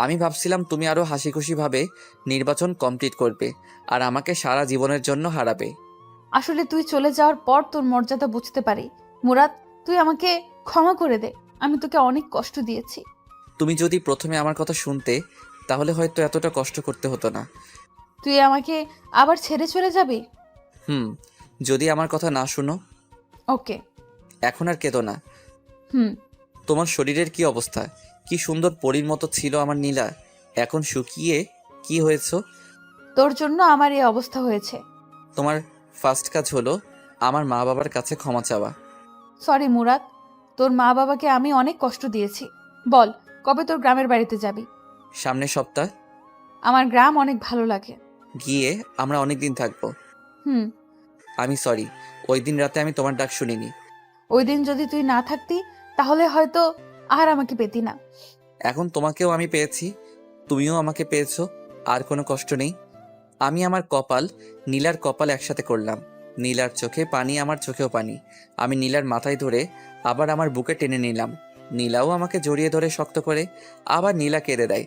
আমি ভাবছিলাম তুমি আরো হাসি খুশি ভাবে নির্বাচন কমপ্লিট করবে আর আমাকে সারা জীবনের জন্য হারাবে। আসলে তুই চলে যাওয়ার পর তোর মর্যাদা বুঝতে পারি। মুরাদ, তুই আমাকে ক্ষমা করে দে। আমি তোকে অনেক কষ্ট দিয়েছি। তুমি যদি প্রথমে আমার কথা শুনতে তাহলে হয়তো এতটা কষ্ট করতে হতো না। তুই আমাকে আবার ছেড়ে চলে যাবি? হুম, যদি আমার কথা না শুনো। ওকে। এখন আর কেঁদো না। হুম। তোমার শরীরের কি অবস্থা? কি সুন্দর পরীর মতো ছিল আমার নীলা, এখন শুকিয়ে কি হয়েছো? তোর জন্য আমার এই অবস্থা হয়েছে। তোমার ফার্স্ট কাজ হলো আমার মা বাবার কাছে ক্ষমা চাওয়া। সরি মুরাদ, তোর মা বাবাকে আমি অনেক কষ্ট দিয়েছি। বল, কবে তোর গ্রামের বাড়িতে যাবি? সামনের সপ্তাহ। আমার গ্রাম অনেক ভালো লাগে। গিয়ে আমরা অনেক দিন থাকবো। হুম। আমি সরি, ওই দিন রাতে আমি তোমার ডাক শুনিনি। ওই দিন যদি তুই না থাকতি তাহলে হয়তো আর আমাকে পেতি না। এখন তোমাকেও আমি পেয়েছি, তুমিও আমাকে পেয়েছো, আর কোনো কষ্ট নেই। আমি আমার কপাল নীলার কপাল একসাথে করলাম। নীলার চোখে পানি, আমার চোখেও পানি। আমি নীলার মাথায় ধরে আবার আমার বুকে টেনে নিলাম। নীলাও আমাকে জড়িয়ে ধরে শক্ত করে, আবার নীলা কেঁদে দেয়।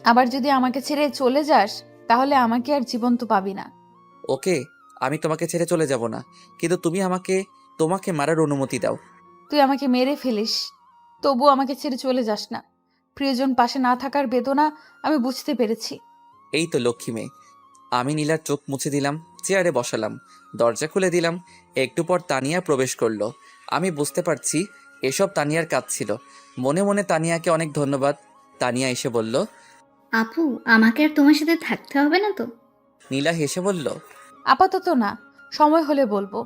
আবার যদি আমাকে ছেড়ে চলে যাস তাহলে আমাকে আর জীবন্ত পাবি না। ওকে, আমি তোমাকে ছেড়ে চলে যাব না, কিন্তু তুমি তোমাকে মারার অনুমতি দাও। তুই আমাকে মেরে ফেলিস, তবু আমাকে ছেড়ে চলে যাস না। প্রিয়জন পাশে না থাকার বেদনা আমি বুঝতে পেরেছি। এই তো লক্ষ্মী মেয়ে। আমি নীলার চোখ মুছে দিলাম, চেয়ারে বসালাম, দরজা খুলে দিলাম। একটু পর তানিয়া প্রবেশ করলো। আমি বুঝতে পারছি এসব তানিয়ার কাজ ছিল। মনে মনে তানিয়াকে অনেক ধন্যবাদ। তানিয়া এসে বলল। আপু, আমাকে আর তোমার সাথে থাকতে হবে না তো? নীলা হেসে বলল, আপাতত না, সময় হলে বলবো।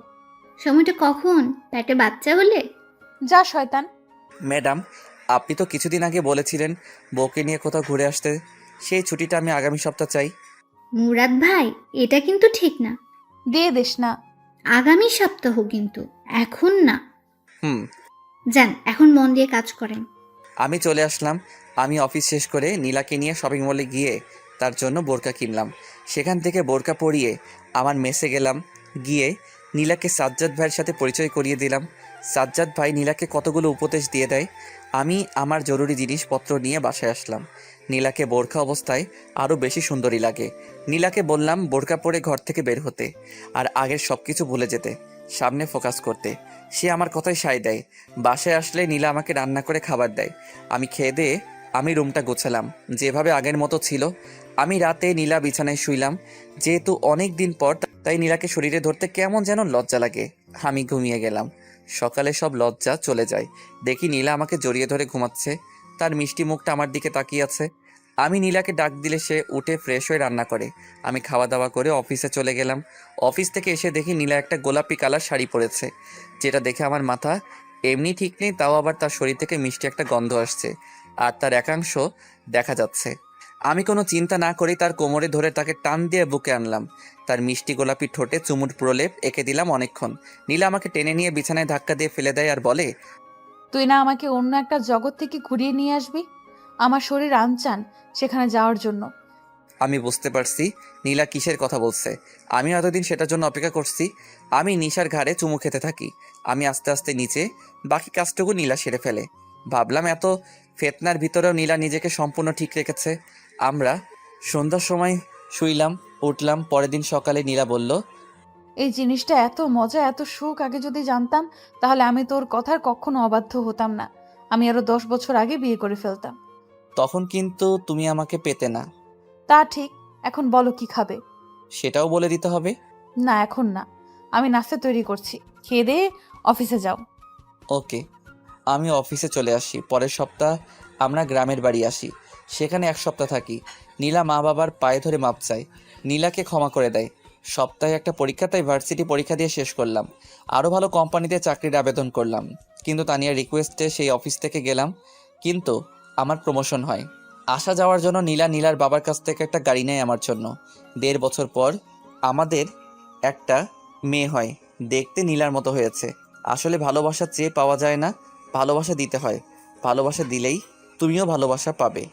সময়টা কখন? পেটে বাচ্চা হলে? যা শয়তান। ম্যাডাম, আপনি তো কিছুদিন আগে বলেছিলেন বউকে নিয়ে কোথাও ঘুরে আসতে। সেই ছুটিটা আমি আগামী সপ্তাহ চাই। মুরাদ ভাই, এটা কিন্তু ঠিক না। দিয়ে দিস না। আগামী সপ্তাহ কিন্তু, এখন না। হুম। যান, এখন মন দিয়ে কাজ করেন। আমি চলে আসলাম। আমি অফিস শেষ করে নীলাকে নিয়ে শপিং মলে গিয়ে তার জন্য বোরকা কিনলাম। সেখান থেকে বোরকা পরিয়ে আমার মেসে গেলাম। গিয়ে নীলাকে সাজ্জাদ ভাইয়ের সাথে পরিচয় করিয়ে দিলাম। সাজ্জাদ ভাই নীলাকে কতগুলো উপদেশ দিয়ে দেয়। আমি আমার জরুরি জিনিসপত্র নিয়ে বাসায় আসলাম। নীলাকে বোরকা অবস্থায় আরও বেশি সুন্দরী লাগে। নীলাকে বললাম বোরকা পরে ঘর থেকে বের হতে, আর আগের সব কিছু ভুলে যেতে, সামনে ফোকাস করতে। সে আমার কথায় সায় দেয়। বাসায় আসলে নীলা আমাকে রান্না করে খাবার দেয়। আমি খেয়ে দিয়ে আমি রুমটা গোছালাম, যেভাবে আগের মতো ছিল। আমি রাতে নীলা বিছানায় শুইলাম। যেহেতু অনেক দিন পর, তাই নীলাকে শরীরে ধরতে কেমন যেন লজ্জা লাগে। আমি ঘুমিয়ে গেলাম। সকালে সব লজ্জা চলে যায়। দেখি নীলা আমাকে জড়িয়ে ধরে ঘুমাচ্ছে। তার মিষ্টি মুখটা আমার দিকে তাকিয়ে আছে। আমি নীলাকে ডাক দিলে সে উঠে ফ্রেশ হয়ে রান্না করে। আমি খাওয়া দাওয়া করে অফিসে চলে গেলাম। অফিস থেকে এসে দেখি নীলা একটা গোলাপি কালার শাড়ি পরেছে, যেটা দেখে আমার মাথা এমনি ঠিক নেই, তাও আবার তার শরীর থেকে মিষ্টি একটা গন্ধ আসছে, আর তার একাংশ দেখা যাচ্ছে। আমি কোনো চিন্তা না করেই তার কোমরে ধরে তাকে টান দিয়ে বুকে আনলাম। তার মিষ্টি গোলাপি ঠোঁটে চুমুট প্রলেপ এঁকে দিলাম অনেকক্ষণ। নীলা আমাকে টেনে নিয়ে বিছানায় ধাক্কা দিয়ে ফেলে দেয় আর বলে, তুই না আমাকে অন্য একটা জগৎ থেকে ঘুরিয়ে নিয়ে আসবি? আমার শরীর আনচান সেখানে যাওয়ার জন্য। আমি বুঝতে পারছি নীলা কিসের কথা বলছে। আমি এতদিন সেটার জন্য অপেক্ষা করছি। আমি নিশার ঘাড়ে চুমু খেতে থাকি। আমি আস্তে আস্তে নিচে, বাকি কাজটুকু নীলা সেরে ফেলে। ভাবলাম এত ফেতনার ভিতরেও নীলা নিজেকে সম্পূর্ণ ঠিক রেখেছে। আমরা সন্ধ্যার সময় শুইলাম, উঠলাম। পরের দিন সকালে নীলা বলল, এই জিনিসটা এত মজা, এত সুখ আগে যদি জানতাম তাহলে আমি তোর কথার কখনো অবাধ্য হতাম না। আমি আরো 10 বছর আগে বিয়ে করে ফেলতাম। তখন কিন্তু তুমি আমাকে পেতে না। তা ঠিক। এখন বলো কি খাবে? সেটাও বলে দিতে হবে। না, এখন না। আমি নাস্তা তৈরি করছি, খেয়ে দিয়ে অফিসে যাও। ওকে। আমি অফিসে চলে আসি। পরের সপ্তাহ আমরা গ্রামের বাড়ি আসি। সেখানে 1 সপ্তাহ থাকি। নীলা মা বাবার পায়ে ধরে মাপ চায়। নীলাকে ক্ষমা করে দেয়। সপ্তাহে একটা পরীক্ষা, তাই ভার্সিটি পরীক্ষা দিয়ে শেষ করলাম। আরও ভালো কোম্পানিতে চাকরির আবেদন করলাম। কিন্তু তানিয়ার রিকোয়েস্টে সেই অফিস থেকে গেলাম। কিন্তু আমার প্রমোশন হয়। আসা যাওয়ার জন্য নীলার বাবার কাছ থেকে একটা গাড়ি নেয় আমার জন্য। 1.5 বছর পর আমাদের একটা মেয়ে হয়। দেখতে নীলার মতো হয়েছে। আসলে ভালোবাসা চেয়ে পাওয়া যায় না, ভালোবাসা দিতে হয়। ভালোবাসা দিলেই তুমিও ভালোবাসা পাবে।